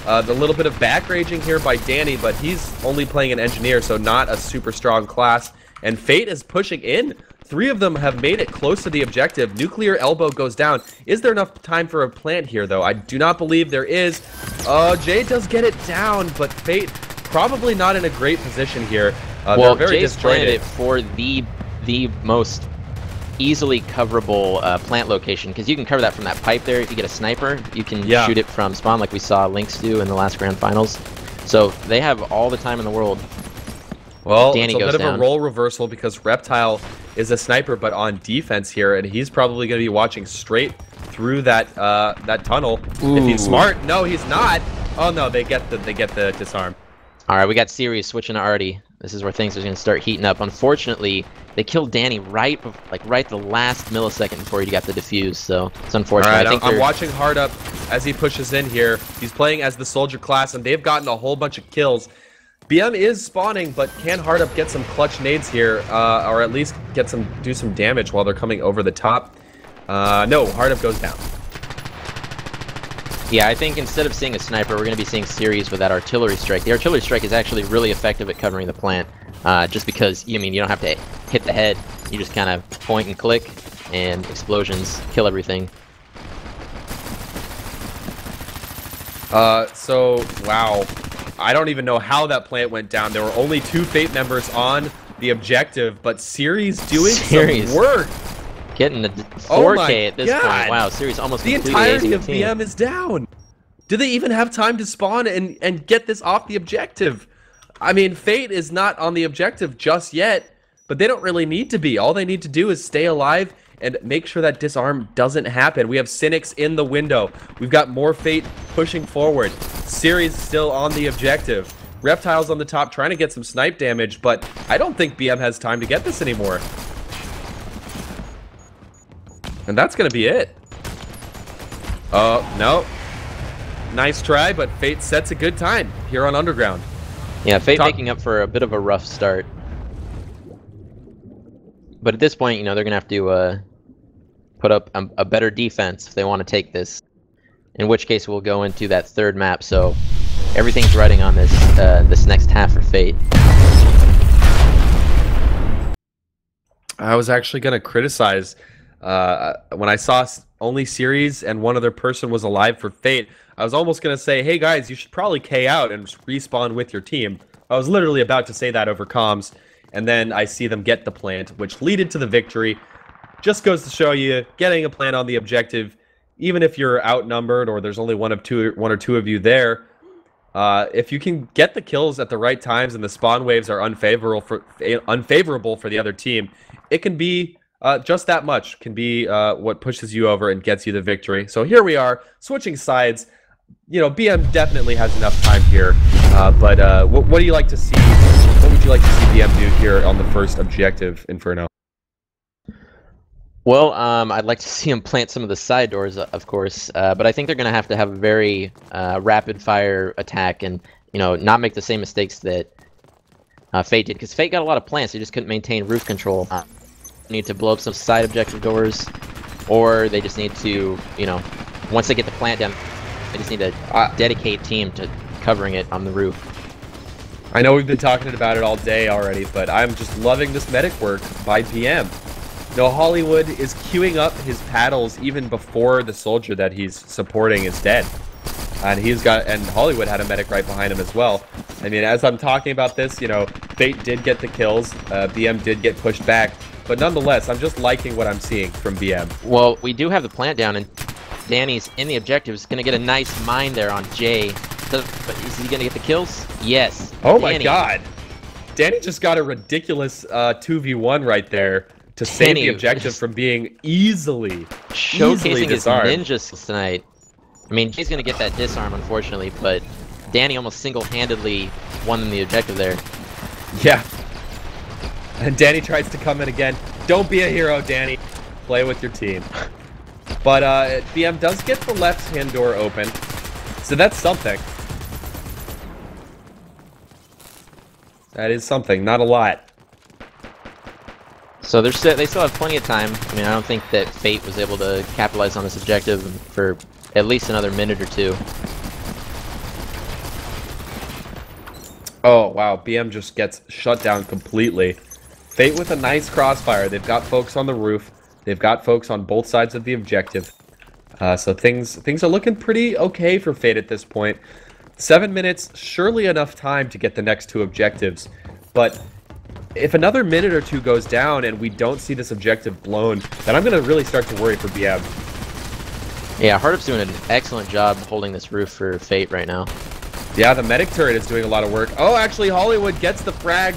The little bit of back raging here by Danny, but he's only playing an engineer, so not a super strong class. And Fate is pushing in. 3 of them have made it close to the objective. Nuclear Elbow goes down. Is there enough time for a plant here, though? I do not believe there is. Jay does get it down, but Fate probably not in a great position here. Well, Jay's planted it for the the most easily coverable plant location, because you can cover that from that pipe there. If you get a sniper, you can shoot it from spawn like we saw Lynx do in the last grand finals. So they have all the time in the world. Well, Danny it's a goes bit of down. a role reversal because Reptile is a sniper but on defense here, and he's probably going to be watching straight through that that tunnel. Ooh. If he's smart. No, he's not. Oh no, they get the disarm. All right, we got Series switching to Artie. This is where things are going to start heating up. Unfortunately, they killed Danny right the last millisecond before he got the defuse, so it's unfortunate. All right, I think I'm watching Hard Up as he pushes in here. He's playing as the soldier class, and they've gotten a whole bunch of kills. BM is spawning, but can Hard Up get some clutch nades here, or at least do some damage while they're coming over the top? No, Hard Up goes down. Yeah, I think instead of seeing a sniper, we're going to be seeing Series with that artillery strike. The artillery strike is actually really effective at covering the plant, just because, you don't have to hit the head. You just kind of point and click, and explosions kill everything. So, wow. I don't even know how that plant went down. There were only 2 Fate members on the objective, but Series doing some work. Getting the 4K at this point. Wow, Series almost the entirety of BM is down. Do they even have time to spawn and get this off the objective? I mean, Fate is not on the objective just yet, but they don't really need to be. All they need to do is stay alive and make sure that disarm doesn't happen. We have Cynics in the window. We've got more Fate pushing forward. Series still on the objective. Reptile's on the top trying to get some snipe damage, but I don't think BM has time to get this anymore. And that's going to be it. No. Nice try, but Fate sets a good time here on Underground. Yeah, Fate making up for a bit of a rough start. But at this point, they're going to have to put up a better defense if they want to take this. In which case, we'll go into that third map. So everything's riding on this this next half for Fate. I was actually going to criticize when I saw only Series and one other person was alive for Fate. I was almost going to say, hey guys, you should probably K out and respawn with your team. I was literally about to say that over comms, and then I see them get the plant, which leaded to the victory. Just goes to show you, getting a plant on the objective, even if you're outnumbered or there's only one or two of you there, if you can get the kills at the right times and the spawn waves are unfavorable for the other team, it can be just that much can be what pushes you over and gets you the victory. So here we are, switching sides. BM definitely has enough time here, but what do you like to see? What would you like to see BM do here on the first objective, Inferno? Well, I'd like to see him plant some of the side doors, of course, but I think they're going to have a very rapid-fire attack and, not make the same mistakes that Fate did, because Fate got a lot of plants, they just couldn't maintain roof control. Need to blow up some side objective doors, or they just need to, once they get the plant down, they just need a dedicated team to covering it on the roof. I know we've been talking about it all day already, but I'm just loving this medic work by BM. Hollywood is queuing up his paddles even before the soldier that he's supporting is dead. And Hollywood had a medic right behind him as well. I mean, as I'm talking about this, Fate did get the kills, BM did get pushed back, but nonetheless, I'm just liking what I'm seeing from BM. Well, we do have the plant down, and Danny's in the objective. He's going to get a nice mine there on Jay. But is he going to get the kills? Yes. Oh my god. Danny just got a ridiculous 2v1 right there to save the objective from being easily showcasing his disarmed. ninja skills tonight. I mean, Jay's going to get that disarm, unfortunately, but Danny almost single-handedly won them the objective there. Yeah. And Danny tries to come in again. Don't be a hero, Danny. Play with your team. But BM does get the left-hand door open. So that's something. That is something. Not a lot. So they still have plenty of time. I mean, I don't think that Fate was able to capitalize on this objective for at least another minute or two. Oh, wow. BM just gets shut down completely. Fate with a nice crossfire. They've got folks on the roof. They've got folks on both sides of the objective. So things are looking pretty okay for Fate at this point. 7 minutes, surely enough time to get the next 2 objectives. But if another minute or two goes down and we don't see this objective blown, then I'm going to really start to worry for BM. Yeah, Hardup's doing an excellent job holding this roof for Fate right now. Yeah, the medic turret is doing a lot of work. Oh, actually, Hollywood gets the frag,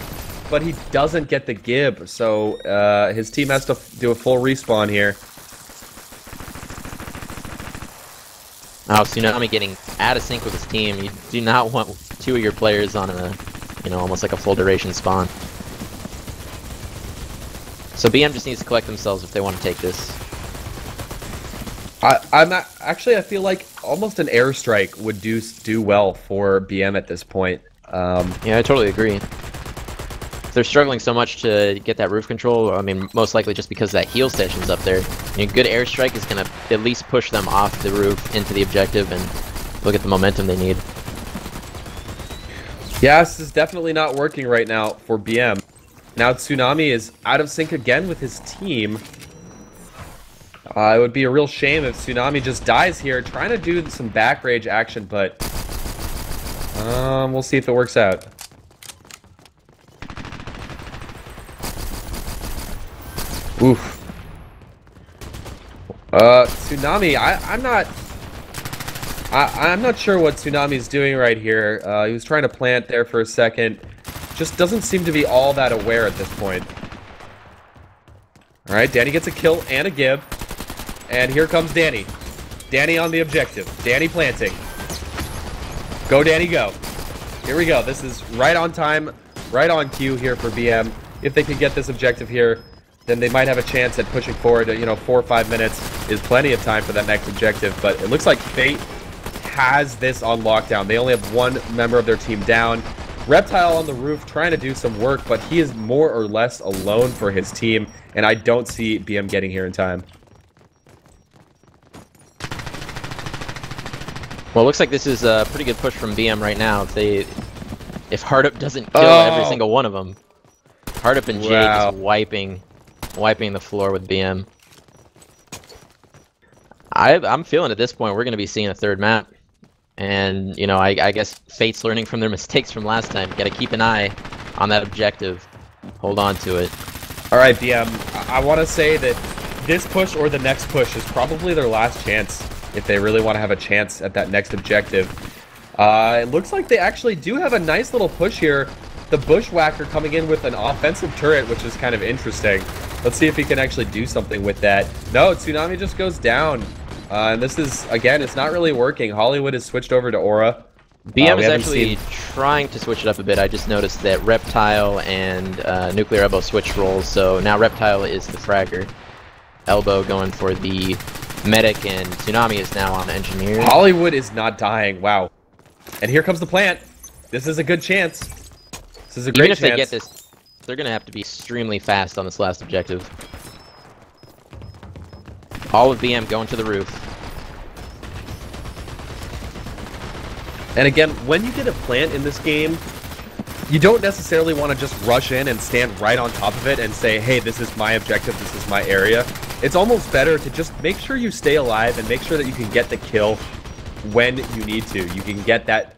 but he doesn't get the gib, so his team has to do a full respawn here. Oh, Tsunami getting out of sync with his team. You do not want two of your players on a, you know, almost like a full duration spawn. So BM just needs to collect themselves if they want to take this. I'm not, actually, I feel like almost an airstrike would do well for BM at this point. Yeah, I totally agree. They're struggling so much to get that roof control. I mean, most likely just because that heal station's up there. A good airstrike is going to at least push them off the roof into the objective and look at the momentum they need. Yeah, this is definitely not working right now for BM. Now Tsunami is out of sync again with his team. It would be a real shame if Tsunami just dies here, trying to do some back rage action, but we'll see if it works out. Oof. Tsunami, I'm not sure what Tsunami's doing right here. He was trying to plant there for a second. Just doesn't seem to be all that aware at this point. Alright, Danny gets a kill and a gib. And here comes Danny. Danny on the objective. Danny planting. Go, Danny, go. Here we go. This is right on time, right on cue here for BM. If they could get this objective here, then they might have a chance at pushing forward. 4 or 5 minutes is plenty of time for that next objective. But it looks like Fate has this on lockdown. They only have one member of their team down. Reptile on the roof trying to do some work, but he is more or less alone for his team, and I don't see BM getting here in time. Well, it looks like this is a pretty good push from BM right now. If Hardup doesn't kill every single one of them, Hardup and Jay just wiping the floor with BM. I'm feeling at this point we're going to be seeing a third map. And, you know, I guess Fate's learning from their mistakes from last time. Got to keep an eye on that objective. Hold on to it. All right, BM. I want to say that this push or the next push is probably their last chance if they really want to have a chance at that next objective. It looks like they actually do have a nice little push here. The Bushwhacker coming in with an offensive turret, which is kind of interesting. Let's see if he can actually do something with that. No, Tsunami just goes down. And this is, again, it's not really working. Hollywood has switched over to Aura. BM is actually trying to switch it up a bit. I just noticed that Reptile and Nuclear Elbow switched roles, so now Reptile is the fragger. Elbow going for the medic, and Tsunami is now on Engineer. Hollywood is not dying. Wow. And here comes the plant. This is a good chance. This is a great chance. Even if they get this, they're going to have to be extremely fast on this last objective. All of BM going to the roof. And again, when you get a plant in this game, you don't necessarily want to just rush in and stand right on top of it and say, hey, this is my objective, this is my area. It's almost better to just make sure you stay alive and make sure that you can get the kill when you need to. You can get that,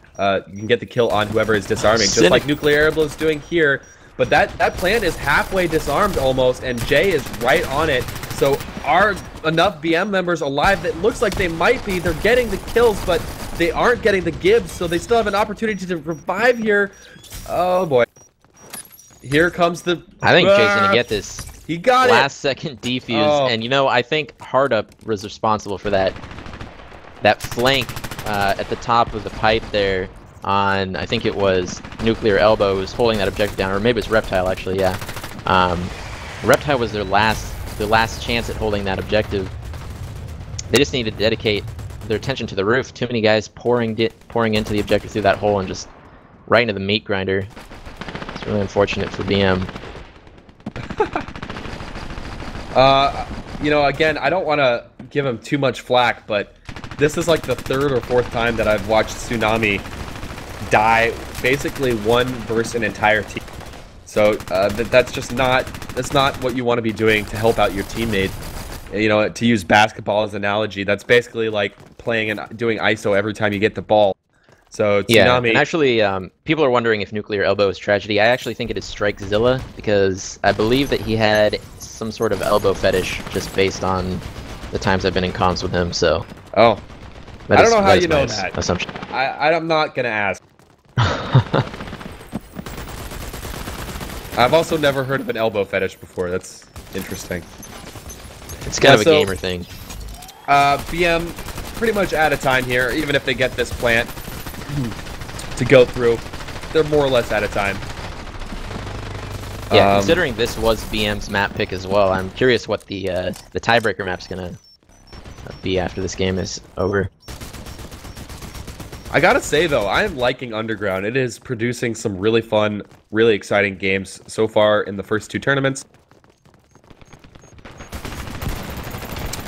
you can get the kill on whoever is disarming, just like Nuclear Elbow is doing here. But that plant is halfway disarmed almost, and Jay is right on it. So are enough BM members alive that looks like they might be? They're getting the kills, but they aren't getting the gibs, so they still have an opportunity to revive here. Oh boy. Here comes the... I think Jay's gonna get this. He got last second defuse, and you know, I think Hardup was responsible for that flank at the top of the pipe there on, I think it was Nuclear Elbow who was holding that objective down, or maybe it's Reptile actually, yeah. Reptile was their last chance at holding that objective. They just need to dedicate their attention to the roof. Too many guys pouring into the objective through that hole and just right into the meat grinder. It's really unfortunate for BM. You know, again, I don't want to give him too much flack, but this is like the third or fourth time that I've watched Tsunami die basically one versus an entire team. So that's just not what you want to be doing to help out your teammate. You know, to use basketball as an analogy, that's basically like playing and doing ISO every time you get the ball. So Yeah, Tsunami. and actually, people are wondering if Nuclear Elbow is tragedy. I actually think it is Strikezilla, because I believe that he had some sort of elbow fetish just based on the times I've been in comms with him, so... Oh. I don't know how you know my that. assumption. I'm not going to ask. I've also never heard of an elbow fetish before. That's interesting. It's kind of a gamer thing. BM pretty much out of time here, even if they get this plant to go through. They're more or less out of time. Yeah, considering this was BM's map pick as well, I'm curious what the tiebreaker map's gonna be after this game is over. I gotta say though, I am liking Underground. It is producing some really fun, really exciting games so far in the first 2 tournaments.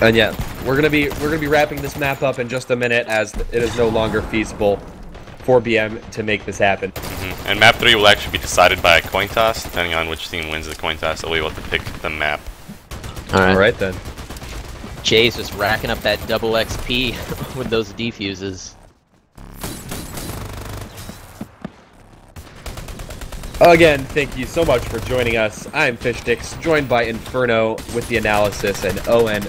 And yeah, we're gonna be wrapping this map up in just a minute, as it is no longer feasible for BM to make this happen. And map 3 will actually be decided by a coin toss. Depending on which team wins the coin toss, they'll be able to pick the map. All right then. Jay's just racking up that double XP with those defuses. Again, thank you so much for joining us. I'm Fishdix, joined by Inferno with the analysis, and Owen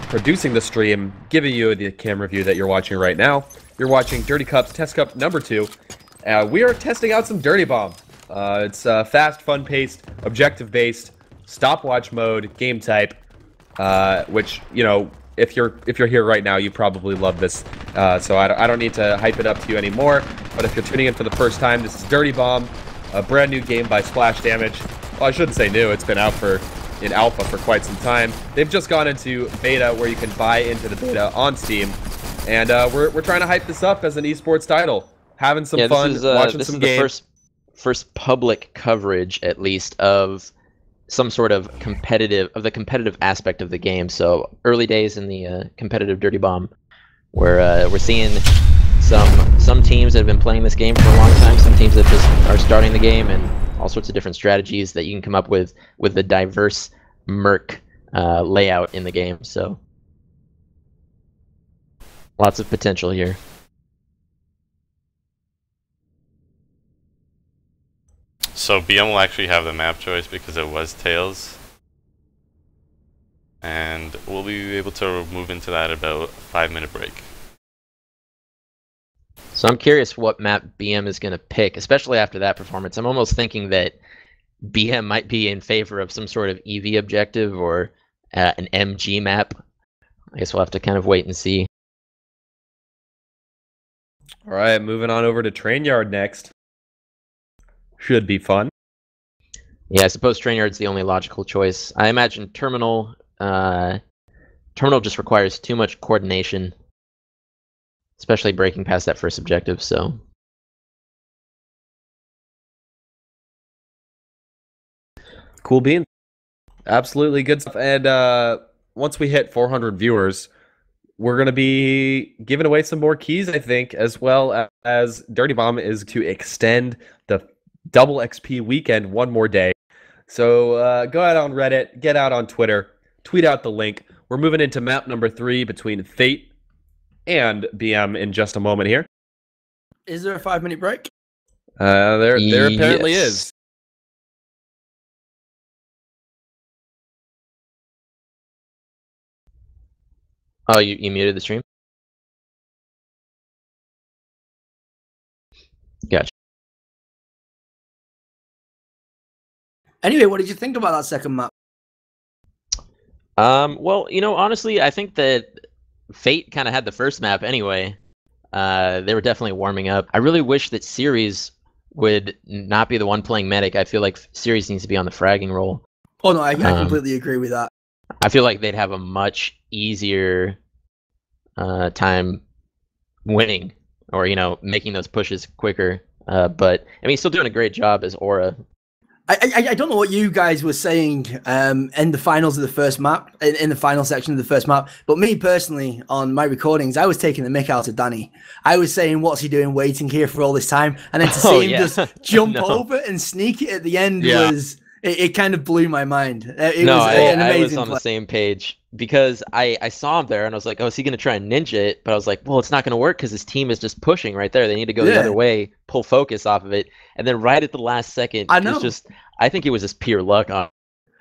producing the stream, giving you the camera view that you're watching right now. You're watching Dirty Cups Test Cup number 2. We are testing out some Dirty Bomb. It's fast, fun-paced, objective-based, stopwatch mode, game type, which, you know, if you're here right now, you probably love this. So I don't need to hype it up to you anymore. But if you're tuning in for the first time, this is Dirty Bomb. A brand new game by Splash Damage. Well, I shouldn't say new. It's been out in alpha for quite some time. They've just gone into beta, where you can buy into the beta on Steam. And we're trying to hype this up as an esports title. Having some fun, watching some games. This is the first public coverage, at least, of some sort of the competitive aspect of the game. So early days in the competitive Dirty Bomb, where we're seeing some teams that have been playing this game for a long time, some teams that just are starting the game, and all sorts of different strategies that you can come up with the diverse Merc layout in the game. So lots of potential here. So BM will actually have the map choice because it was Tails. And we'll be able to move into that about a 5-minute break. So I'm curious what map BM is going to pick, especially after that performance. I'm almost thinking that BM might be in favor of some sort of EV objective or an MG map. I guess we'll have to kind of wait and see. All right, moving on over to Trainyard next. Should be fun. Yeah, I suppose Trainyard's the only logical choice. I imagine Terminal just requires too much coordination, especially breaking past that first objective, so... Cool bean. Absolutely good stuff. And once we hit 400 viewers, we're going to be giving away some more keys, I think, as well as Dirty Bomb is to extend the double XP weekend one more day. So go out on Reddit, get out on Twitter, tweet out the link. We're moving into map number 3 between Fate and BM in just a moment here. Is there a 5-minute break? There apparently is. Oh, you muted the stream? Gotcha. Anyway, what did you think about that second map? Well, you know, honestly, I think that Fate kind of had the first map anyway. They were definitely warming up. I really wish that Series would not be the one playing medic. I feel like Series needs to be on the fragging role. Oh no, I completely agree with that. I feel like they'd have a much easier time winning, or, you know, making those pushes quicker. But I mean, he's still doing a great job as Aura. I don't know what you guys were saying in the finals of the first map, in the final section of the first map, but me personally, on my recordings, I was taking the mick out of Danny. I was saying, what's he doing waiting here for all this time? And then to see him just jump over and sneak it at the end it kind of blew my mind. It No, was an I was amazing on the play. same page because I saw him there and I was like, oh, is he going to try and ninja it? But I was like, well, it's not going to work because his team is just pushing right there. They need to go the Yeah. other way, pull focus off of it. And then right at the last second, I it was know. just, I think it was just pure luck,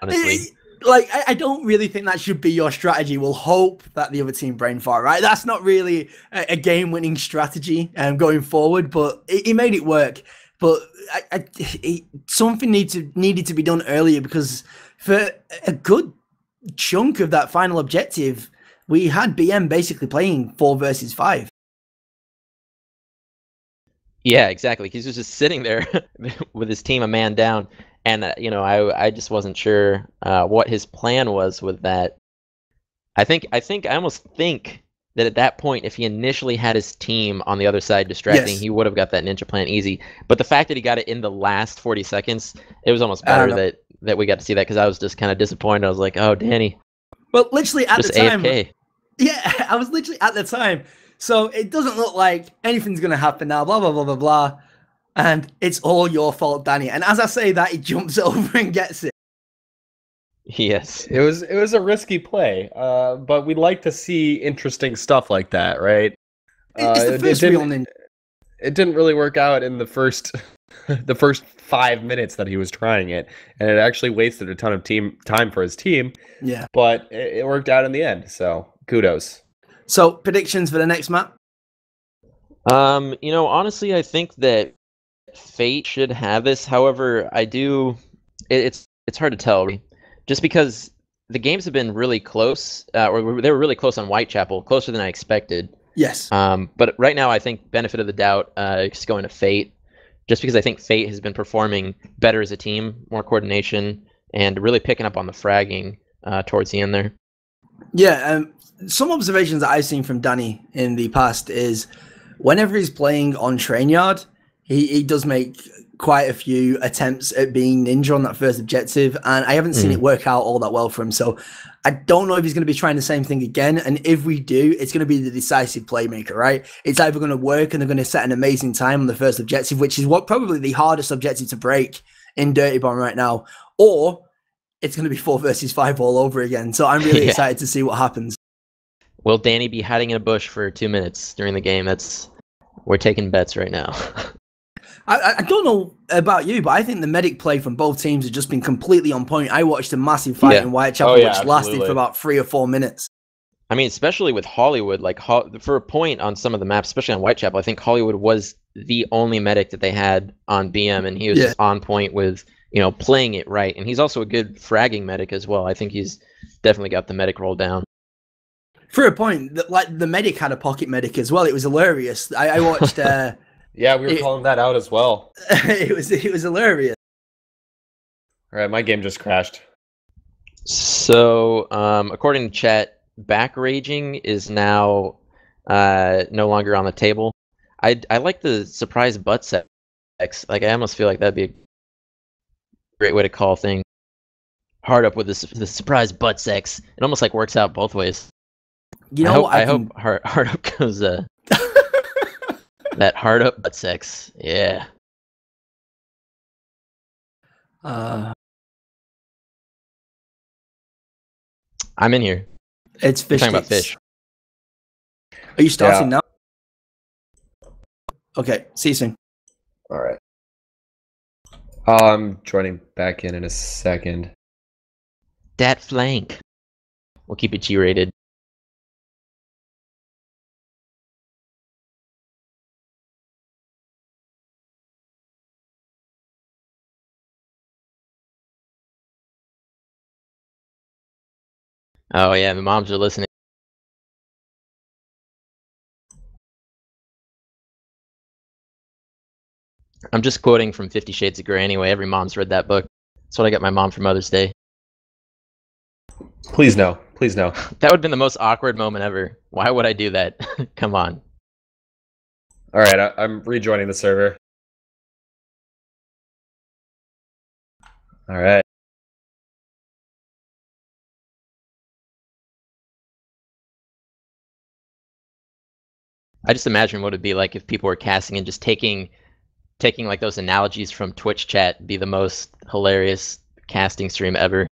honestly. Like, I don't really think that should be your strategy. We'll hope that the other team brain fart, right? That's not really a game-winning strategy going forward, but he made it work. But something needed to be done earlier, because for a good chunk of that final objective, we had BM basically playing 4 versus 5. Yeah, exactly. He's just sitting there with his team a man down. And, I just wasn't sure what his plan was with that. I almost think that at that point, if he initially had his team on the other side distracting, Yes. he would have got that ninja plan easy. But the fact that he got it in the last 40 seconds, it was almost better that we got to see that, because I was just kind of disappointed. I was like, oh, Danny, Well, literally at just the time, AFK. yeah, I was literally at the time. So it doesn't look like anything's going to happen now, blah, blah, blah, blah, blah. And it's all your fault, Danny. And as I say that, he jumps over and gets it. Yes. It was a risky play, but we like to see interesting stuff like that, right? It's the first real ninja. It didn't really work out in the first the first 5 minutes that he was trying it, and it actually wasted a ton of team time for his team. Yeah. But it worked out in the end, so kudos. So predictions for the next map? Honestly, I think that Fate should have this. However, it's hard to tell, just because the games have been really close, or they were really close on Whitechapel, closer than I expected. Yes. But right now, I think benefit of the doubt is going to Fate, just because I think Fate has been performing better as a team, more coordination, and really picking up on the fragging towards the end there. Yeah, some observations that I've seen from Danny in the past is whenever he's playing on Trainyard, he does make quite a few attempts at being ninja on that first objective, and I haven't seen it work out all that well for him. So I don't know if he's going to be trying the same thing again. And if we do, it's going to be the decisive playmaker, right? It's either going to work and they're going to set an amazing time on the first objective, which is what probably the hardest objective to break in Dirty Bomb right now, or it's going to be 4 versus 5 all over again. So I'm really excited to see what happens. Will Danny be hiding in a bush for 2 minutes during the game? We're taking bets right now. I don't know about you, but I think the medic play from both teams has just been completely on point. I watched a massive fight in Whitechapel, which lasted for about 3 or 4 minutes. I mean, especially with Hollywood, like for a point on some of the maps, especially on Whitechapel, I think Hollywood was the only medic that they had on BM, and he was just on point with, playing it right. And he's also a good fragging medic as well. I think he's definitely got the medic roll down. For a point, the medic had a pocket medic as well. It was hilarious. I watched. Yeah, we were calling that out as well. It was hilarious. All right, my game just crashed. So, according to chat, back raging is now no longer on the table. I like the surprise butt sex. Like, I almost feel like that'd be a great way to call things. Hard up with the surprise butt sex. It almost like works out both ways. I hope hard up goes that hard up butt sex. Yeah. I'm in here. It's fish. We're talking about fish. Are you starting now? Okay. See you soon. All right. I'm joining back in a second. Dat flank. We'll keep it G-rated. Oh yeah, the moms are listening. I'm just quoting from 50 Shades of Grey anyway. Every mom's read that book. That's what I got my mom for Mother's Day. Please no. Please no. That would have been the most awkward moment ever. Why would I do that? Come on. All right, I'm rejoining the server. All right. I just imagine what it'd be like if people were casting and just taking like those analogies from Twitch chat, be the most hilarious casting stream ever.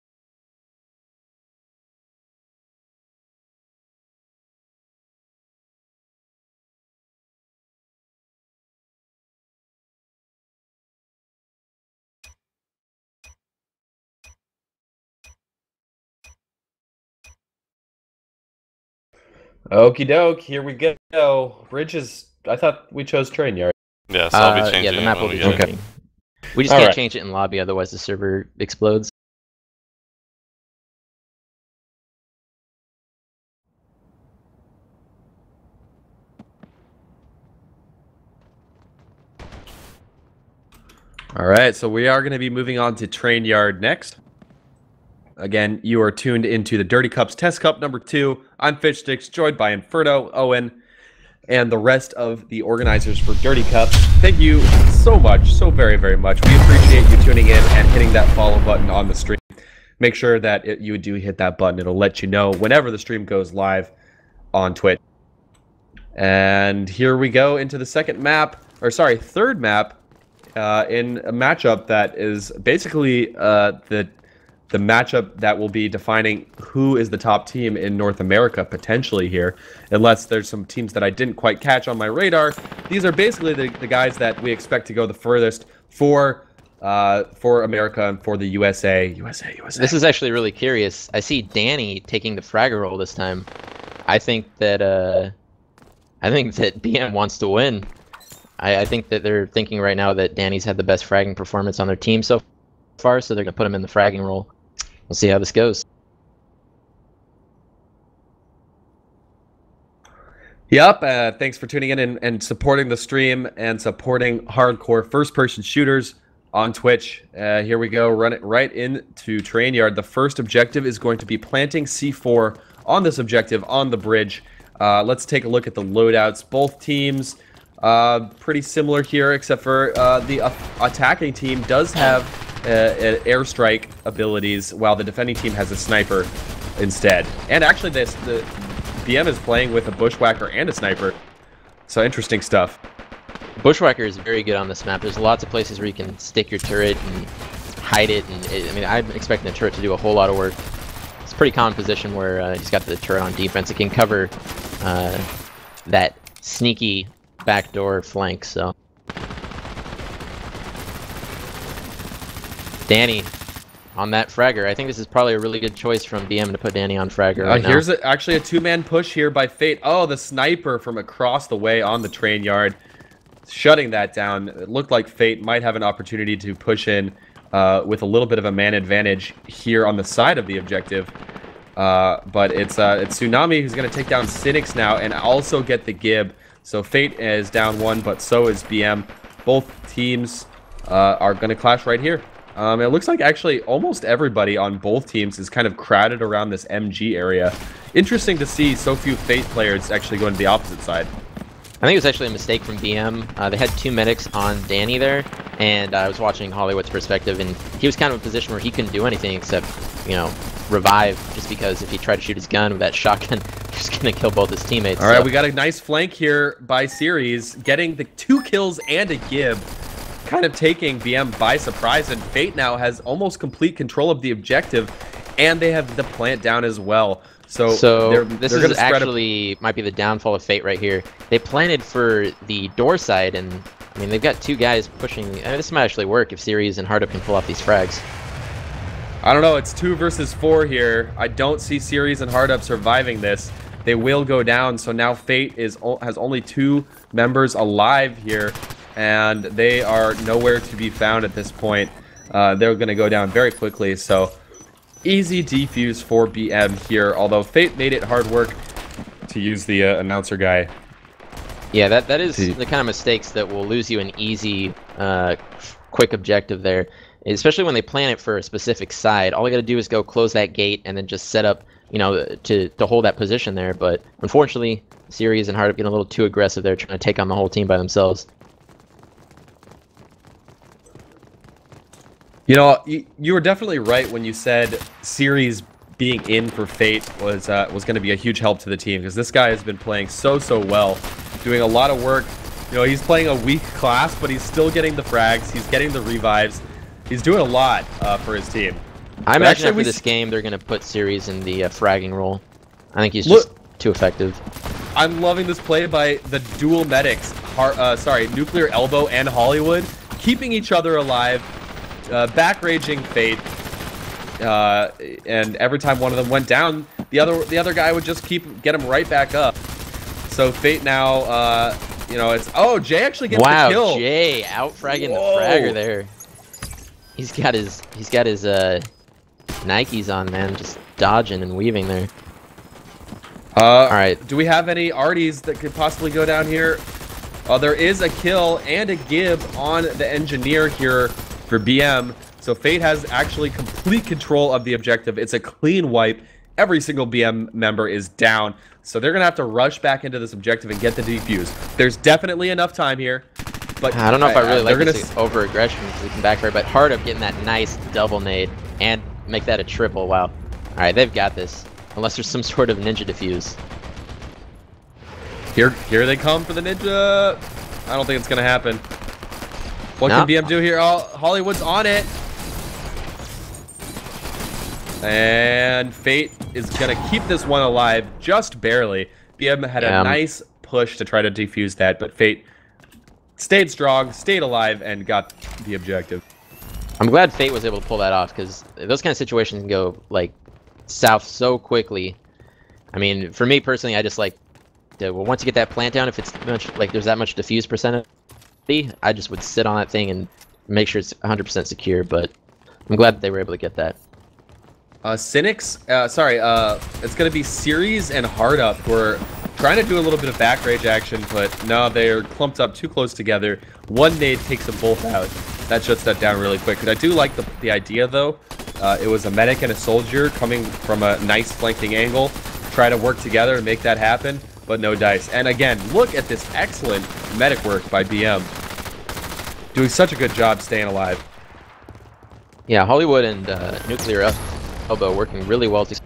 Okie doke, here we go. Bridges, I thought we chose train yard. Yeah, so I'll be changing yeah, the map it will when be we get it. changing. We just can't change it in lobby, otherwise the server explodes. All right, so we are going to be moving on to train yard next. Again, you are tuned into the Dirty Cups Test Cup number 2. I'm Fitchsticks, joined by Inferno, Owen, and the rest of the organizers for Dirty Cups. Thank you so much, so very, very much. We appreciate you tuning in and hitting that follow button on the stream. Make sure that you do hit that button. It'll let you know whenever the stream goes live on Twitch. And here we go into the third map, in a matchup that is basically the matchup that will be defining who is the top team in North America potentially here, unless there's some teams that I didn't quite catch on my radar. These are basically the guys that we expect to go the furthest for America and for the USA. This is actually really curious. I see Danny taking the fragger role this time. I think that BM wants to win. I think that they're thinking right now that Danny's had the best fragging performance on their team so far, so they're gonna put him in the fragging role. We'll see how this goes. Yep, thanks for tuning in and supporting the stream and supporting hardcore first-person shooters on Twitch. Here we go, run it right into train yard. The first objective is going to be planting C4 on this objective on the bridge. Let's take a look at the loadouts. Both teams pretty similar here, except for the attacking team does have airstrike abilities, while the defending team has a sniper instead. And actually, the BM is playing with a bushwhacker and a sniper. So interesting stuff. Bushwhacker is very good on this map. There's lots of places where you can stick your turret and hide it. And I mean, I'm expecting the turret to do a whole lot of work. It's a pretty common position where he's got the turret on defense. It can cover that sneaky backdoor flank. So Danny on that fragger. I think this is probably a really good choice from BM to put Danny on fragger right now. Here's actually a two-man push here by Fate. Oh, the sniper from across the way on the train yard, shutting that down. It looked like Fate might have an opportunity to push in with a little bit of a man advantage here on the side of the objective. But it's Tsunami who's going to take down Cynics now and also get the Gib. So Fate is down one, but so is BM. Both teams are going to clash right here. It looks like actually almost everybody on both teams is kind of crowded around this MG area. Interesting to see so few Fate players actually going to the opposite side. I think it was actually a mistake from BM. They had two medics on Danny there, and I was watching Hollywood's perspective, and he was kind of in a position where he couldn't do anything except, you know, revive, just because if he tried to shoot his gun with that shotgun, he's going to kill both his teammates. All right, we got a nice flank here by Series, getting the 2 kills and a Gib, kind of taking BM by surprise, and Fate now has almost complete control of the objective, and they have the plant down as well. So this is actually might be the downfall of Fate right here. They planted for the door side, and I mean they've got two guys pushing. I mean, this might actually work if Series and Hardup can pull off these frags. I don't know. It's 2 versus 4 here. I don't see Series and Hardup surviving this. They will go down. So now Fate has only 2 members alive here, and they are nowhere to be found at this point. They're going to go down very quickly. So easy defuse for BM here, although Fate made it hard work, to use the announcer guy. Yeah, that is the kind of mistakes that will lose you an easy, quick objective there. Especially when they plan it for a specific side. All you gotta do is go close that gate and then just set up, you know, to hold that position there. But unfortunately, Series and Hardup getting a little too aggressive there, trying to take on the whole team by themselves. You know, you were definitely right when you said Series being in for Fate was going to be a huge help to the team, because this guy has been playing so well, doing a lot of work. You know, he's playing a weak class, but he's still getting the frags, he's getting the revives. He's doing a lot for his team. I But imagine actually, after we this game, they're going to put Series in the fragging role. I think he's Look- just too effective. I'm loving this play by the dual medics. Nuclear Elbow and Hollywood, keeping each other alive, back raging Fate, and every time one of them went down, the other guy would just get him right back up. So Fate now, it's Jay actually gets the kill. Wow, Jay out fragging the Whoa. fragger there. He's got his Nikes on, man, just dodging and weaving there. All right. Do we have any arties that could possibly go down here? There is a kill and a gib on the engineer here for BM. So Fate has actually complete control of the objective. It's a clean wipe. Every single BM member is down. So they're going to have to rush back into this objective and get the defuse. There's definitely enough time here. But I don't know if I really like they're this over-aggression because he can backfire, but Hard-Up getting that nice double nade and make that a triple. Wow. All right, they've got this. Unless there's some sort of ninja defuse. Here they come for the ninja. I don't think it's gonna happen. What can BM do here? Oh, Hollywood's on it. And Fate is gonna keep this one alive just barely. BM had a nice push to try to defuse that, but Fate stayed strong, stayed alive, and got the objective. I'm glad Fate was able to pull that off because those kind of situations can go like south so quickly. I mean, for me personally, I just like, well, once you get that plant down, if it's much like there's that much diffuse percentage, I just would sit on that thing and make sure it's 100% secure. But I'm glad that they were able to get that. Cynics, it's gonna be Series and Hard Up who are trying to do a little bit of back rage action, but no, they're clumped up too close together. One nade takes them both out. That shuts that down really quick. But I do like the idea though. It was a medic and a soldier coming from a nice flanking angle, try to work together and make that happen, but no dice. And again, look at this excellent medic work by BM. Doing such a good job staying alive. Yeah, Hollywood and Nuclear Elbow working really well, just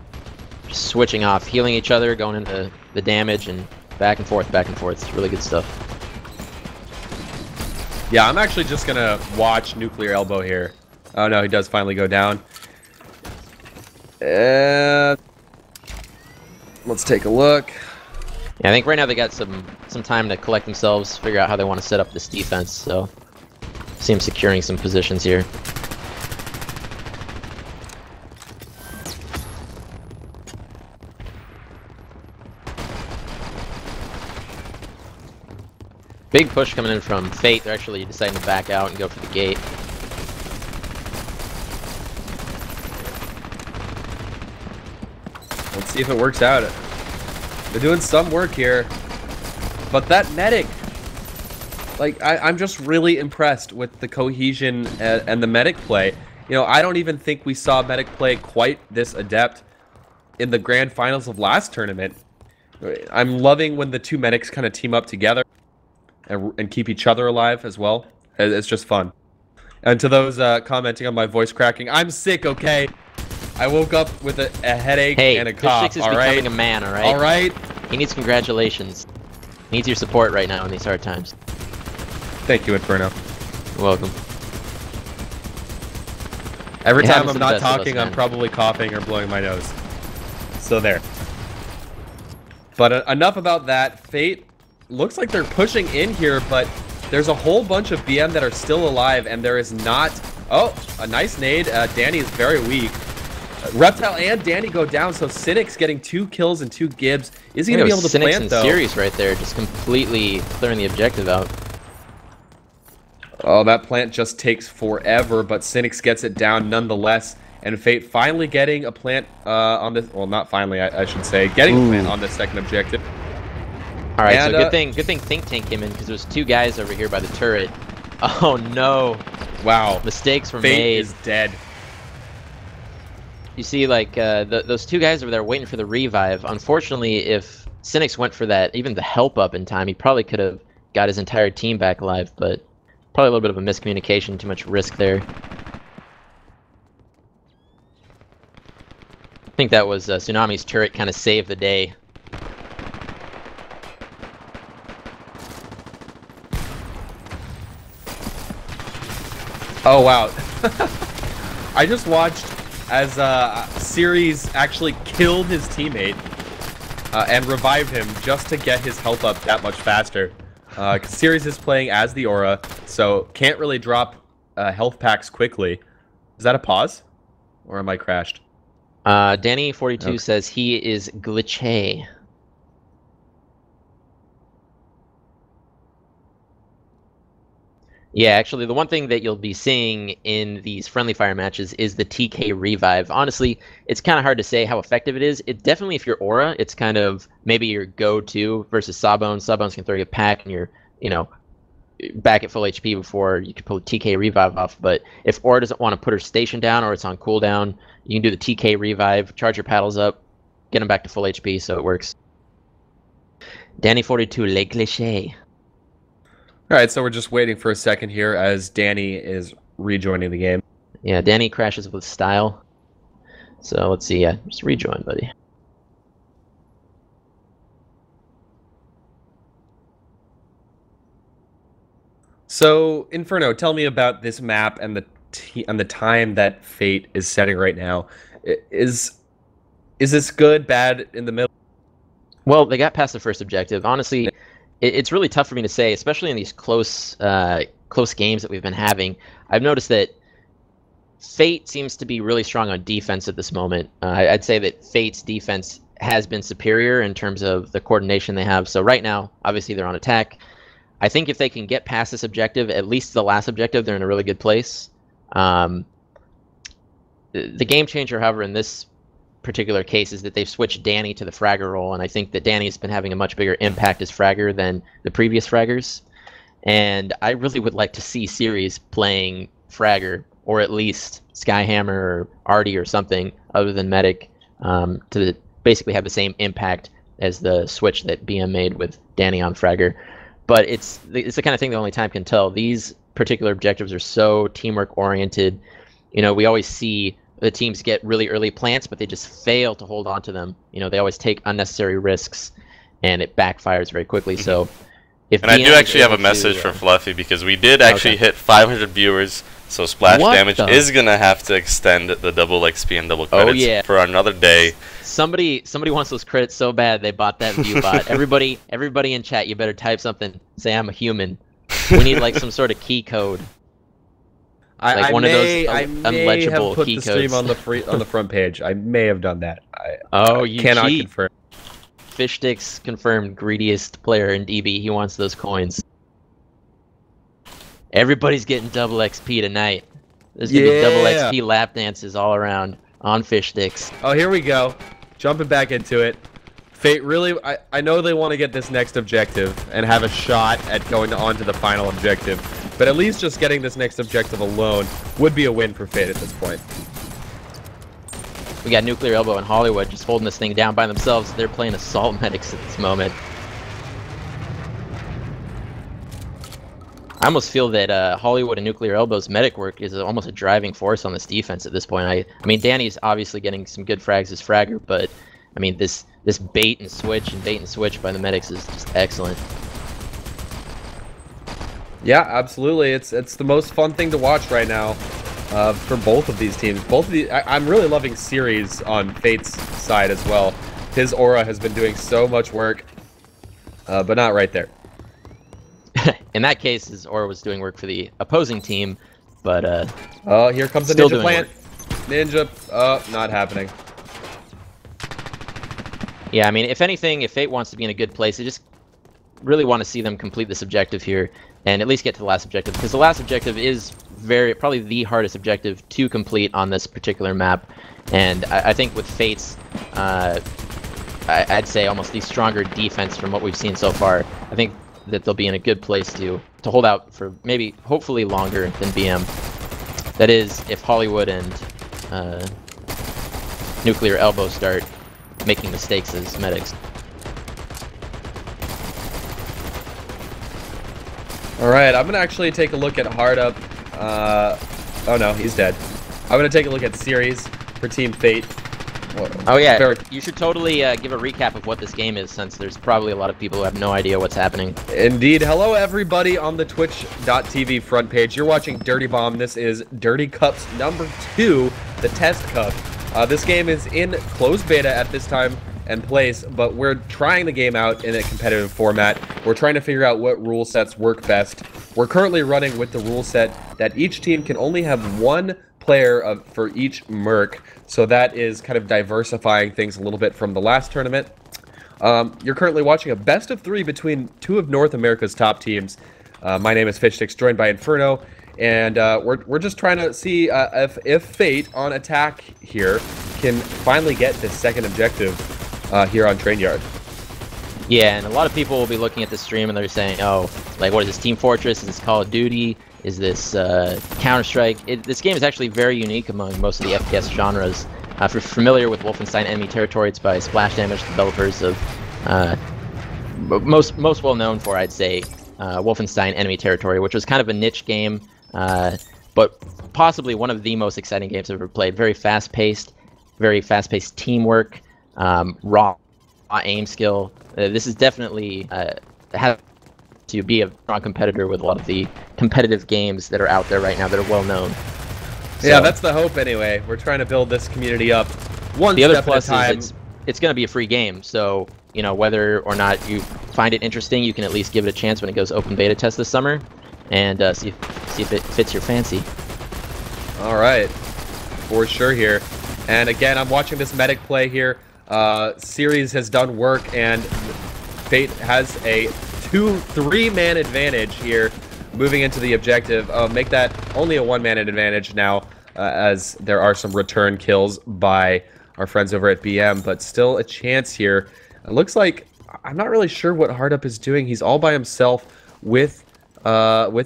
switching off, healing each other, going into the damage, and back and forth, back and forth. It's really good stuff. Yeah, I'm actually just gonna watch Nuclear Elbow here. Oh no, he does finally go down. Let's take a look. Yeah, I think right now they got some time to collect themselves, figure out how they want to set up this defense. So, see him securing some positions here. Big push coming in from Fate. They're actually deciding to back out and go for the gate. Let's see if it works out. They're doing some work here. But that medic, like, I'm just really impressed with the cohesion and the medic play. You know, I don't even think we saw medic play quite this adept in the grand finals of last tournament. I'm loving when the two medics kind of team up together and keep each other alive as well. It's just fun. And to those commenting on my voice cracking, I'm sick, okay? I woke up with a headache and a cough, Fish Sticks is becoming a man, alright? Alright. He needs congratulations. He needs your support right now in these hard times. Thank you, Inferno. You're welcome. Every It time happens I'm to the not best of us, talking, I'm man. probably coughing or blowing my nose. So there. But enough about that. Fate looks like they're pushing in here, but there's a whole bunch of BM that are still alive, and there is not... Oh, a nice nade. Danny is very weak. Reptile and Danny go down, so Cynic's getting 2 kills and 2 gibs. Is he going to be able to Cynics plant, and though? Series right there, just completely clearing the objective out. Oh, that plant just takes forever, but Cynics gets it down nonetheless. And Fate finally getting a plant on this... Well, not finally, I should say. Getting a plant on this second objective. All right, And, so good thing Think Tank came in because there's 2 guys over here by the turret. Oh no! Wow. Mistakes were Fate made. is dead. You see, like those 2 guys over there waiting for the revive. Unfortunately, if Cynics went for that, even the help up in time, he probably could have got his entire team back alive. But probably a little bit of a miscommunication, too much risk there. I think that was Tsunami's turret kind of saved the day. Oh wow. I just watched as Series actually killed his teammate and revived him just to get his health up that much faster. Because Series is playing as the Aura, so can't really drop health packs quickly. Is that a pause? Or am I crashed? Danny42 Okay. says he is glitchy. Yeah, actually, the one thing that you'll be seeing in these friendly fire matches is the TK revive. Honestly, it's kind of hard to say how effective it is. It definitely, if you're Aura, it's kind of maybe your go-to versus Sawbones. Sawbones can throw you a pack and you're, you know, back at full HP before you can pull TK revive off. But if Aura doesn't want to put her station down or it's on cooldown, you can do the TK revive, charge your paddles up, get them back to full HP, so it works. Danny42, Le Cliché. All right, so we're just waiting for a second here as Danny is rejoining the game. Yeah, Danny crashes with style. So let's see. Yeah, just rejoin, buddy. So, Inferno, tell me about this map and the time that Fate is setting right now. Is this good, bad, in the middle? Well, they got past the first objective. Honestly, it's really tough for me to say, especially in these close games that we've been having. I've noticed that Fate seems to be really strong on defense at this moment. I'd say that Fate's defense has been superior in terms of the coordination they have. So right now, obviously, they're on attack. I think if they can get past this objective, at least the last objective, they're in a really good place. The game changer, however, in this particular case is that they've switched Danny to the fragger role, and I think that Danny's been having a much bigger impact as fragger than the previous fraggers. And I really would like to see Series playing fragger, or at least Skyhammer or Artie or something other than Medic, to basically have the same impact as the switch that BM made with Danny on fragger. But it's the kind of thing that only time can tell. These particular objectives are so teamwork oriented. You know, we always see the teams get really early plants, but they just fail to hold on to them. You know, they always take unnecessary risks, and it backfires very quickly. So, if and I do BM actually is have a able message to, for Fluffy, because we did actually Okay. hit 500 viewers, so Splash What Damage the- is gonna have to extend the double XP and double credits yeah. for another day. somebody wants those credits so bad they bought that view bot. Everybody in chat, you better type something. Say I'm a human. We need like some sort of key code. Like I one of those may unlegible have put key the stream codes. on the front page. I may have done that. Oh, I you cannot cheat. confirm. Fishsticks confirmed greediest player in DB. He wants those coins. Everybody's getting double XP tonight. There's gonna be double Yeah. XP lap dances all around on Fishsticks. Oh, here we go. Jumping back into it. Fate really, I know they want to get this next objective and have a shot at going on to the final objective, but at least just getting this next objective alone would be a win for Fate at this point. We got Nuclear Elbow and Hollywood just holding this thing down by themselves. They're playing assault medics at this moment. I almost feel that Hollywood and Nuclear Elbow's medic work is almost a driving force on this defense at this point. I mean, Danny's obviously getting some good frags as fragger, but I mean, this bait and switch by the medics is just excellent. Yeah, absolutely. It's the most fun thing to watch right now for both of these teams. I'm really loving Series on Fate's side as well. His aura has been doing so much work, but not right there. In that case, his aura was doing work for the opposing team, but Oh, here comes the Still ninja doing plant. Ninja, not happening. yeah, I mean, if anything, if Fate wants to be in a good place, they just really want to see them complete this objective here and at least get to the last objective, because the last objective is probably the hardest objective to complete on this particular map. And I think with Fate's, I'd say almost the stronger defense from what we've seen so far, I think that they'll be in a good place to hold out for maybe, hopefully, longer than BM. That is, if Hollywood and Nuclear Elbow start making mistakes as medics. Alright, I'm going to actually take a look at Hard Up. Oh no, he's dead. I'm going to take a look at Series for Team Fate. Oh yeah, Very- you should totally give a recap of what this game is, since there's probably a lot of people who have no idea what's happening. Indeed. Hello, everybody on the Twitch.tv front page. You're watching Dirty Bomb. This is Dirty Cups number 2, the Test Cup. This game is in closed beta at this time and place, but we're trying the game out in a competitive format. We're trying to figure out what rule sets work best. We're currently running with the rule set that each team can only have one player for each Merc, so that is kind of diversifying things a little bit from the last tournament. You're currently watching a best of 3 between 2 of North America's top teams. My name is Fishsticks, joined by Inferno, and we're just trying to see if Fate on attack here can finally get this second objective here on Trainyard. Yeah, and a lot of people will be looking at the stream and they're saying, oh, like, what is this, Team Fortress? Is this Call of Duty? Is this Counter-Strike? This game is actually very unique among most of the FPS genres. If you're familiar with Wolfenstein Enemy Territory, it's by Splash Damage, developers of most well known for, I'd say, Wolfenstein Enemy Territory, which was kind of a niche game, but possibly one of the most exciting games I've ever played. Very fast-paced teamwork, raw aim skill. This is definitely has to be a strong competitor with a lot of the competitive games that are out there right now that are well known. So, yeah, that's the hope anyway. We're trying to build this community up one the other step plus at a time. is it's going to be a free game, so you know, whether or not you find it interesting, you can at least give it a chance when it goes open beta test this summer, and see if it fits your fancy. All right, for sure here. And again, I'm watching this medic play here. Series has done work, and Fate has a 2-3-man advantage here, moving into the objective. Make that only a 1-man advantage now, as there are some return kills by our friends over at BM, but still a chance here. It looks like, I'm not really sure what Hardup is doing. He's all by himself with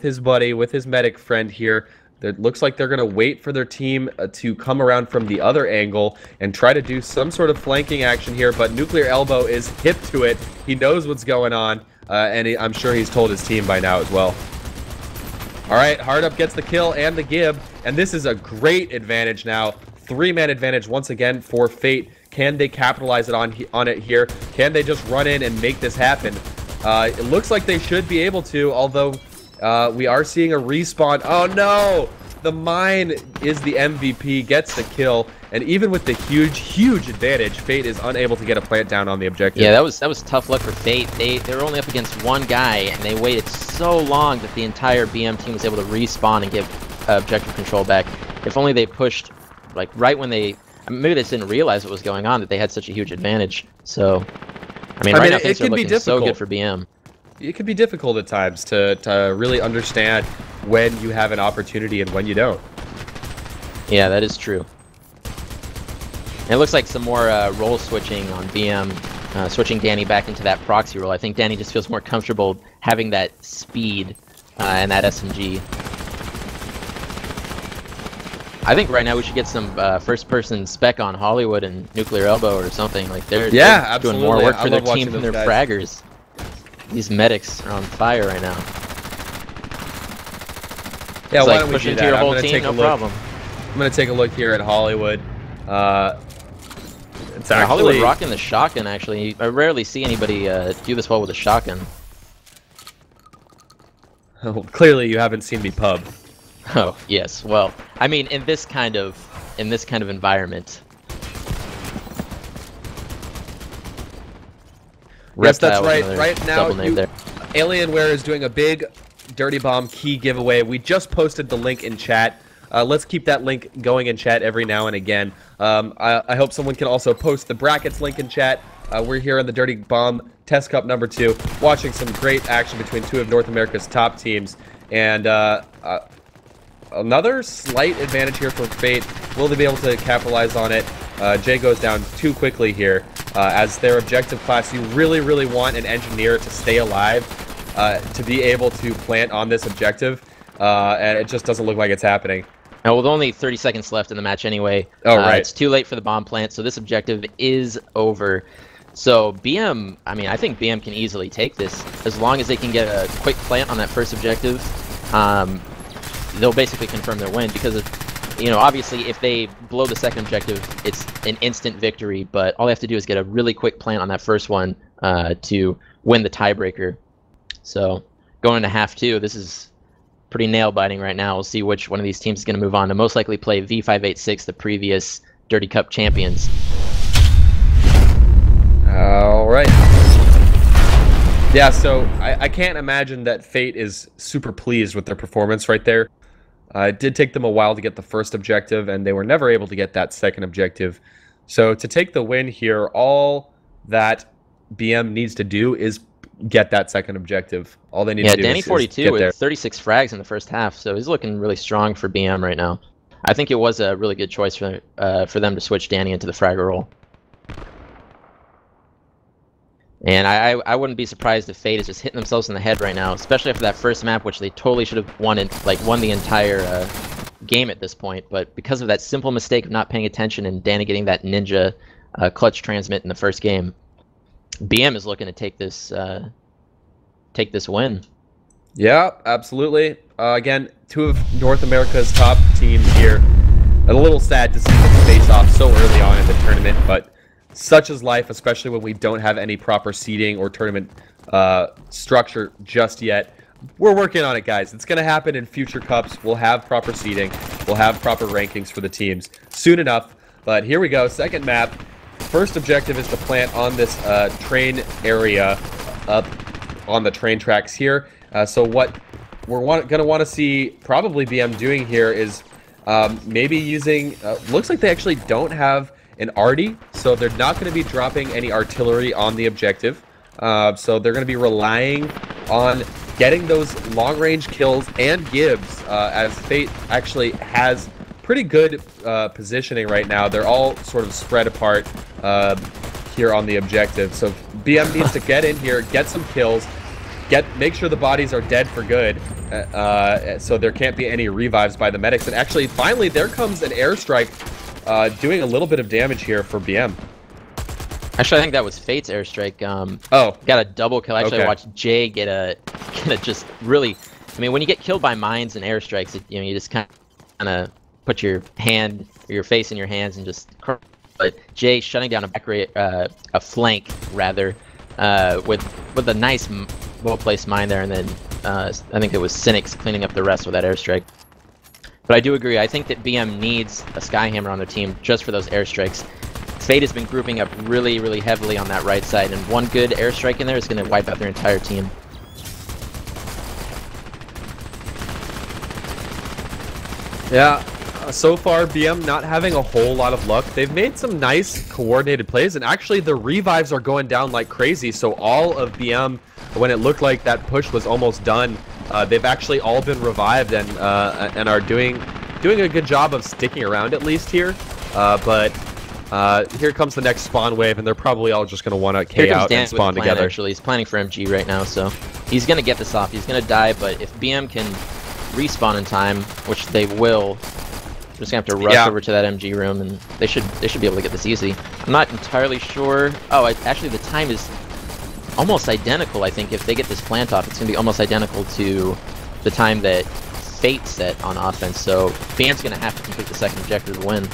his buddy, with his medic friend here. It looks like they're going to wait for their team to come around from the other angle and try to do some sort of flanking action here, but Nuclear Elbow is hip to it. He knows what's going on, and I'm sure he's told his team by now as well. All right, Hardup gets the kill and the gib, and this is a great advantage now. 3-man advantage once again for Fate. Can they capitalize on it here? Can they just run in and make this happen? It looks like they should be able to, although we are seeing a respawn. Oh no! The mine is the MVP, gets the kill, and even with the huge advantage, Fate is unable to get a plant down on the objective. Yeah, that was tough luck for Fate. They were only up against one guy, and they waited so long that the entire BM team was able to respawn and give objective control back. If only they pushed, like, right when they... Maybe they just didn't realize what was going on, that they had such a huge advantage. So, I mean, right now things are looking so good for BM. It can be difficult at times to really understand when you have an opportunity and when you don't. Yeah, that is true. And it looks like some more role switching on BM, switching Danny back into that proxy role. I think Danny just feels more comfortable having that speed and that SMG. I think right now we should get some first-person spec on Hollywood and Nuclear Elbow or something. Like they're doing more work for their team than their fraggers. These medics are on fire right now. Yeah, it's why like don't we push do into that? your whole team, no problem. I'm gonna take a look here at Hollywood. It's actually Hollywood rocking the shotgun. Actually, I rarely see anybody do this well with a shotgun. Oh, clearly, you haven't seen me pub. Oh yes, well, I mean, in this kind of environment. Yes, that's right. Right now, there. Alienware is doing a big Dirty Bomb key giveaway. We just posted the link in chat. Let's keep that link going in chat every now and again. I hope someone can also post the brackets link in chat. We're here on the Dirty Bomb Test Cup number 2, watching some great action between 2 of North America's top teams. And another slight advantage here for Fate. Will they be able to capitalize on it? Jay goes down too quickly here. As their objective class, you really want an engineer to stay alive, to be able to plant on this objective, and it just doesn't look like it's happening. Now, with only 30 seconds left in the match anyway, it's too late for the bomb plant, so this objective is over. So BM, I mean, I think BM can easily take this, as long as they can get a quick plant on that first objective. They'll basically confirm their win, because you know, obviously, if they blow the second objective, it's an instant victory. But all they have to do is get a really quick plant on that first one to win the tiebreaker. So going into half two, this is pretty nail-biting right now. We'll see which one of these teams is going to move on to most likely play V586, the previous Dirty Cup champions. All right. Yeah, so I can't imagine that Fate is super pleased with their performance right there. It did take them a while to get the first objective, and they were never able to get that second objective. So to take the win here, all that BM needs to do is get that second objective. All they need to do Danny is 42 get with there. 36 frags in the first half, so he's looking really strong for BM right now. I think it was a really good choice for them to switch Danny into the fragger role. And I wouldn't be surprised if Fate is just hitting themselves in the head right now, especially after that first map, which they totally should have won the entire game at this point. But because of that simple mistake of not paying attention and Danny getting that ninja clutch transmit in the first game, BM is looking to take this win. Yeah, absolutely. Again, two of North America's top teams here. A little sad to see them face off so early on in the tournament, but such is life, especially when we don't have any proper seeding or tournament structure just yet. We're working on it, guys. It's going to happen in future cups. We'll have proper seeding. We'll have proper rankings for the teams soon enough. But here we go. Second map. First objective is to plant on this train area up on the train tracks here. So what we're going to want to see probably BM doing here is maybe using... looks like they actually don't have an arty, so they're not going to be dropping any artillery on the objective. So they're going to be relying on getting those long-range kills and Gibbs, as Fate actually has pretty good positioning right now. They're all sort of spread apart here on the objective. So BM needs to get in here, get some kills, make sure the bodies are dead for good, so there can't be any revives by the medics. And actually, finally, there comes an airstrike doing a little bit of damage here for BM. Actually, I think that was Fate's airstrike. Got a double kill. Actually, I watched Jay get a just really... I mean, when you get killed by mines and airstrikes, you just kind of put your face in your hands and just... But Jay shutting down a flank, rather, with a nice, well-placed mine there, and then I think it was Cynics cleaning up the rest with that airstrike. But I do agree. I think that BM needs a Skyhammer on their team just for those airstrikes. Fate has been grouping up really, really heavily on that right side, and one good airstrike in there is going to wipe out their entire team. Yeah, so far BM not having a whole lot of luck. They've made some nice coordinated plays, and actually the revives are going down like crazy. So all of BM, when it looked like that push was almost done, they've actually all been revived and are doing a good job of sticking around at least here. But here comes the next spawn wave, and they're probably all just going to want to K out and spawn together. Actually, he's planning for MG right now, so he's going to get this off. He's going to die, but if BM can respawn in time, which they will, they're just going to have to rush over to that MG room, and they should be able to get this easy. I'm not entirely sure. Oh, actually, the time is almost identical. I think if they get this plant off, it's going to be almost identical to the time that Fate set on offense. So BM's going to have to complete the second objective to win.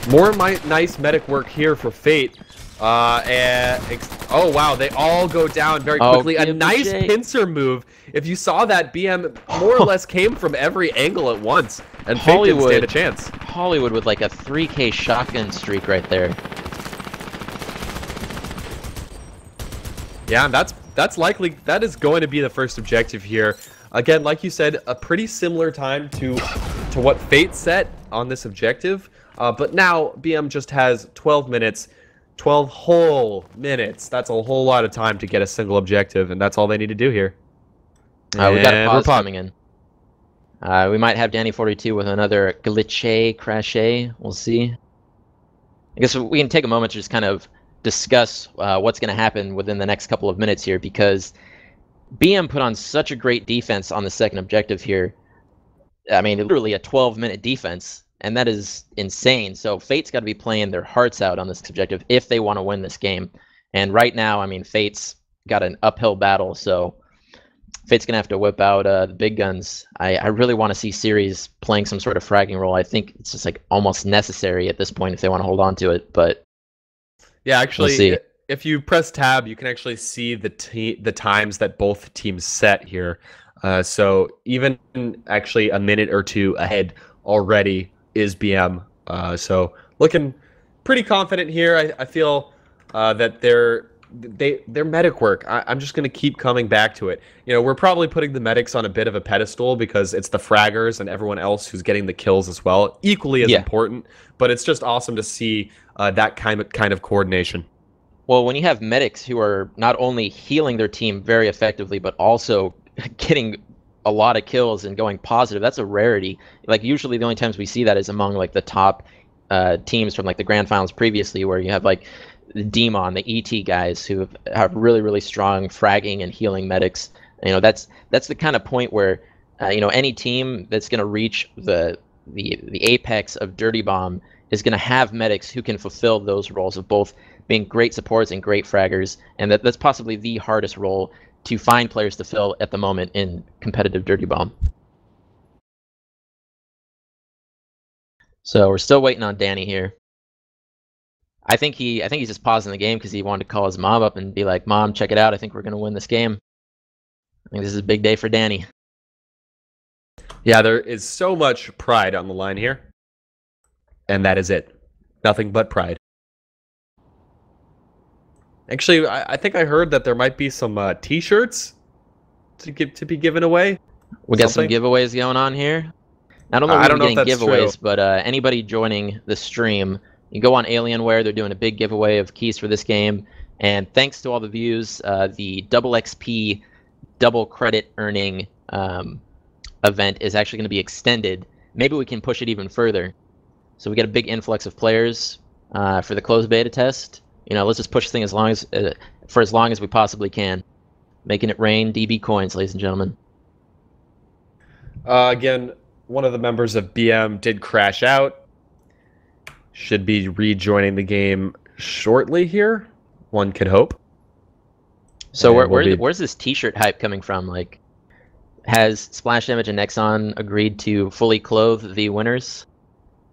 More nice medic work here for Fate. Oh wow, they all go down very quickly. A nice pincer move. If you saw that, BM more or less came from every angle at once, and Fate didn't stand a chance. Hollywood with like a 3K shotgun streak right there. Yeah, and that's likely, that is going to be the first objective here. Again, like you said, a pretty similar time to what Fate set on this objective. But now BM just has 12 minutes, 12 whole minutes. That's a whole lot of time to get a single objective, and that's all they need to do here. We got a pause coming in. We might have Danny 42 with another glitche, crashe. We'll see. I guess we can take a moment to just kind of discuss what's going to happen within the next couple of minutes here, because BM put on such a great defense on the second objective here. I mean, literally a 12-minute defense, and that is insane. So Fate's got to be playing their hearts out on this objective if they want to win this game. And right now, I mean, Fate's got an uphill battle, so Fate's gonna have to whip out the big guns. I really want to see Series playing some sort of fragging role. I think it's just like almost necessary at this point if they want to hold on to it. But yeah, actually, we'll see. If you press tab, you can actually see the times that both teams set here. So even actually a minute or two ahead already is BM. So looking pretty confident here. I feel that their medic work. I'm just going to keep coming back to it. You know, we're probably putting the medics on a bit of a pedestal because it's the fraggers and everyone else who's getting the kills as well, equally as important. But it's just awesome to see that kind of coordination. Well, when you have medics who are not only healing their team very effectively, but also getting a lot of kills and going positive, that's a rarity. Like usually the only times we see that is among like the top teams from like the grand finals previously, where you have like the Demon, the ET guys who have really, really strong fragging and healing medics. You know, that's the kind of point where you know, any team that's going to reach the apex of Dirty Bomb is going to have medics who can fulfill those roles of both being great supports and great fraggers, and that's possibly the hardest role to find players to fill at the moment in competitive Dirty Bomb. So we're still waiting on Danny here. I think he's just pausing the game because he wanted to call his mom up and be like, "Mom, check it out. I think we're going to win this game." I think this is a big day for Danny. Yeah, there is so much pride on the line here. And that is it. Nothing but pride. Actually, I think I heard that there might be some T-shirts to be given away. We got some giveaways going on here. I don't know if we're getting giveaways, but anybody joining the stream, you go on Alienware. They're doing a big giveaway of keys for this game. And thanks to all the views, the double XP, double credit earning event is actually going to be extended. Maybe we can push it even further. So we get a big influx of players for the closed beta test. You know, let's just push this thing for as long as we possibly can, making it rain DB coins, ladies and gentlemen. Again, one of the members of BM did crash out. Should be rejoining the game shortly here. One could hope. So where's this T-shirt hype coming from? Like, has Splash Damage and Nexon agreed to fully clothe the winners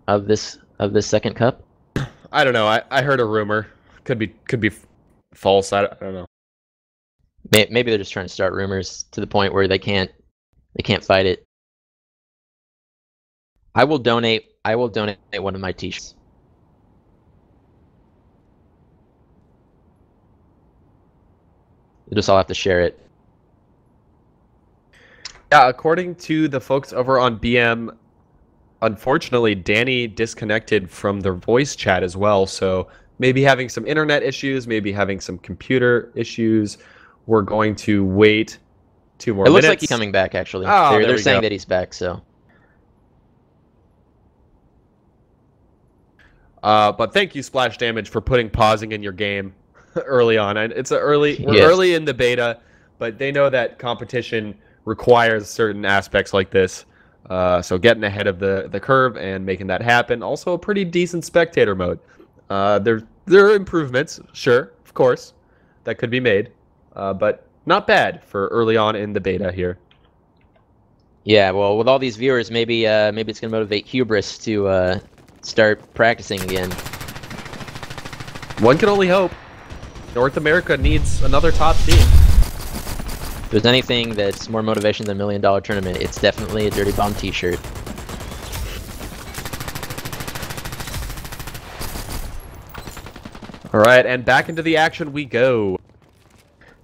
of this second cup? I don't know. I heard a rumor. Could be false. I don't know. Maybe they're just trying to start rumors to the point where they can't fight it. I will donate one of my T-shirts. You just all have to share it. Yeah, according to the folks over on BM, unfortunately, Danny disconnected from their voice chat as well, so maybe having some internet issues, maybe having some computer issues. We're going to wait 2 more minutes. It looks like he's coming back, actually. Oh, they're saying that he's back, so. But thank you, Splash Damage, for putting pausing in your game early on. It's we're early in the beta, but they know that competition requires certain aspects like this. So getting ahead of the curve and making that happen. Also a pretty decent spectator mode. There are improvements, sure, of course, that could be made, but not bad for early on in the beta here. Yeah, well, with all these viewers, maybe it's gonna motivate Hubris to start practicing again. One can only hope. North America needs another top team. If there's anything that's more motivation than $1 Million Tournament, it's definitely a Dirty Bomb T-shirt. All right, and back into the action we go.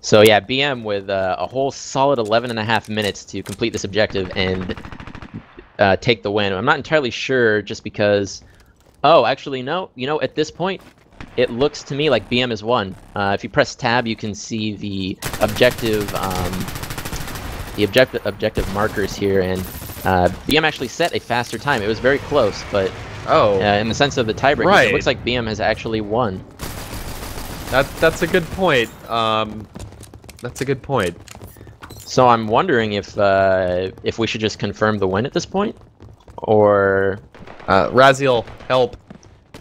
So yeah, BM with a whole solid 11.5 minutes to complete this objective and take the win. I'm not entirely sure, just because. Oh, actually, no. You know, at this point, it looks to me like BM has won. If you press tab, you can see the objective markers here, and BM actually set a faster time. It was very close, but in the sense of the tiebreaker, right, it looks like BM has actually won. That's a good point. That's a good point. So I'm wondering if we should just confirm the win at this point, or Raziel, help.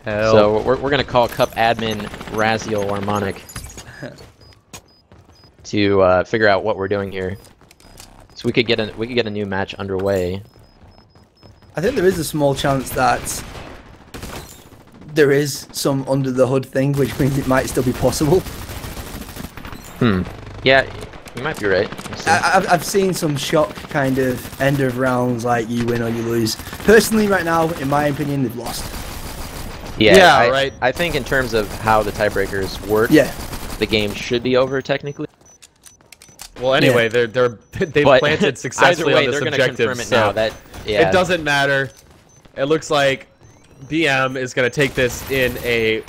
So we're gonna call Cup admin Raziel Harmonic to figure out what we're doing here. So we could get a new match underway. I think there is a small chance that there is some under the hood thing, which means it might still be possible. Yeah, you might be right. We'll see. I've seen some shock kind of end of rounds, like you win or you lose. Personally, right now, in my opinion, they've lost. Yeah, right. I think in terms of how the tiebreakers work, Yeah. the game should be over technically. Well, anyway, they've But planted successfully either way, on this they're gonna objective, confirm it so now. That yeah, it doesn't matter. It looks like BM is going to take this in a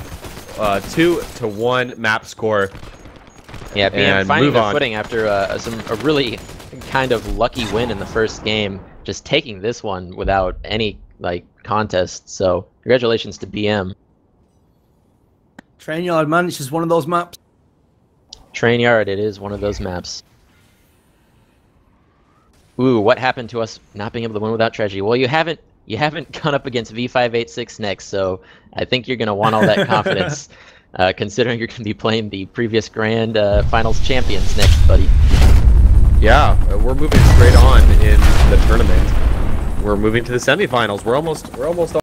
2-1 map score. Yeah, BM and finding move their on. footing after a really kind of lucky win in the first game, just taking this one without any like contest. So congratulations to BM. Train Yard, man, it's just one of those maps. Train Yard, it is one of those maps. Ooh, what happened to us not being able to win without tragedy? Well, you haven't gone up against V586 next, so I think you're gonna want all that confidence, considering you're gonna be playing the previous Grand Finals champions next, buddy. Yeah, we're moving straight on in the tournament. We're moving to the semifinals. We're almost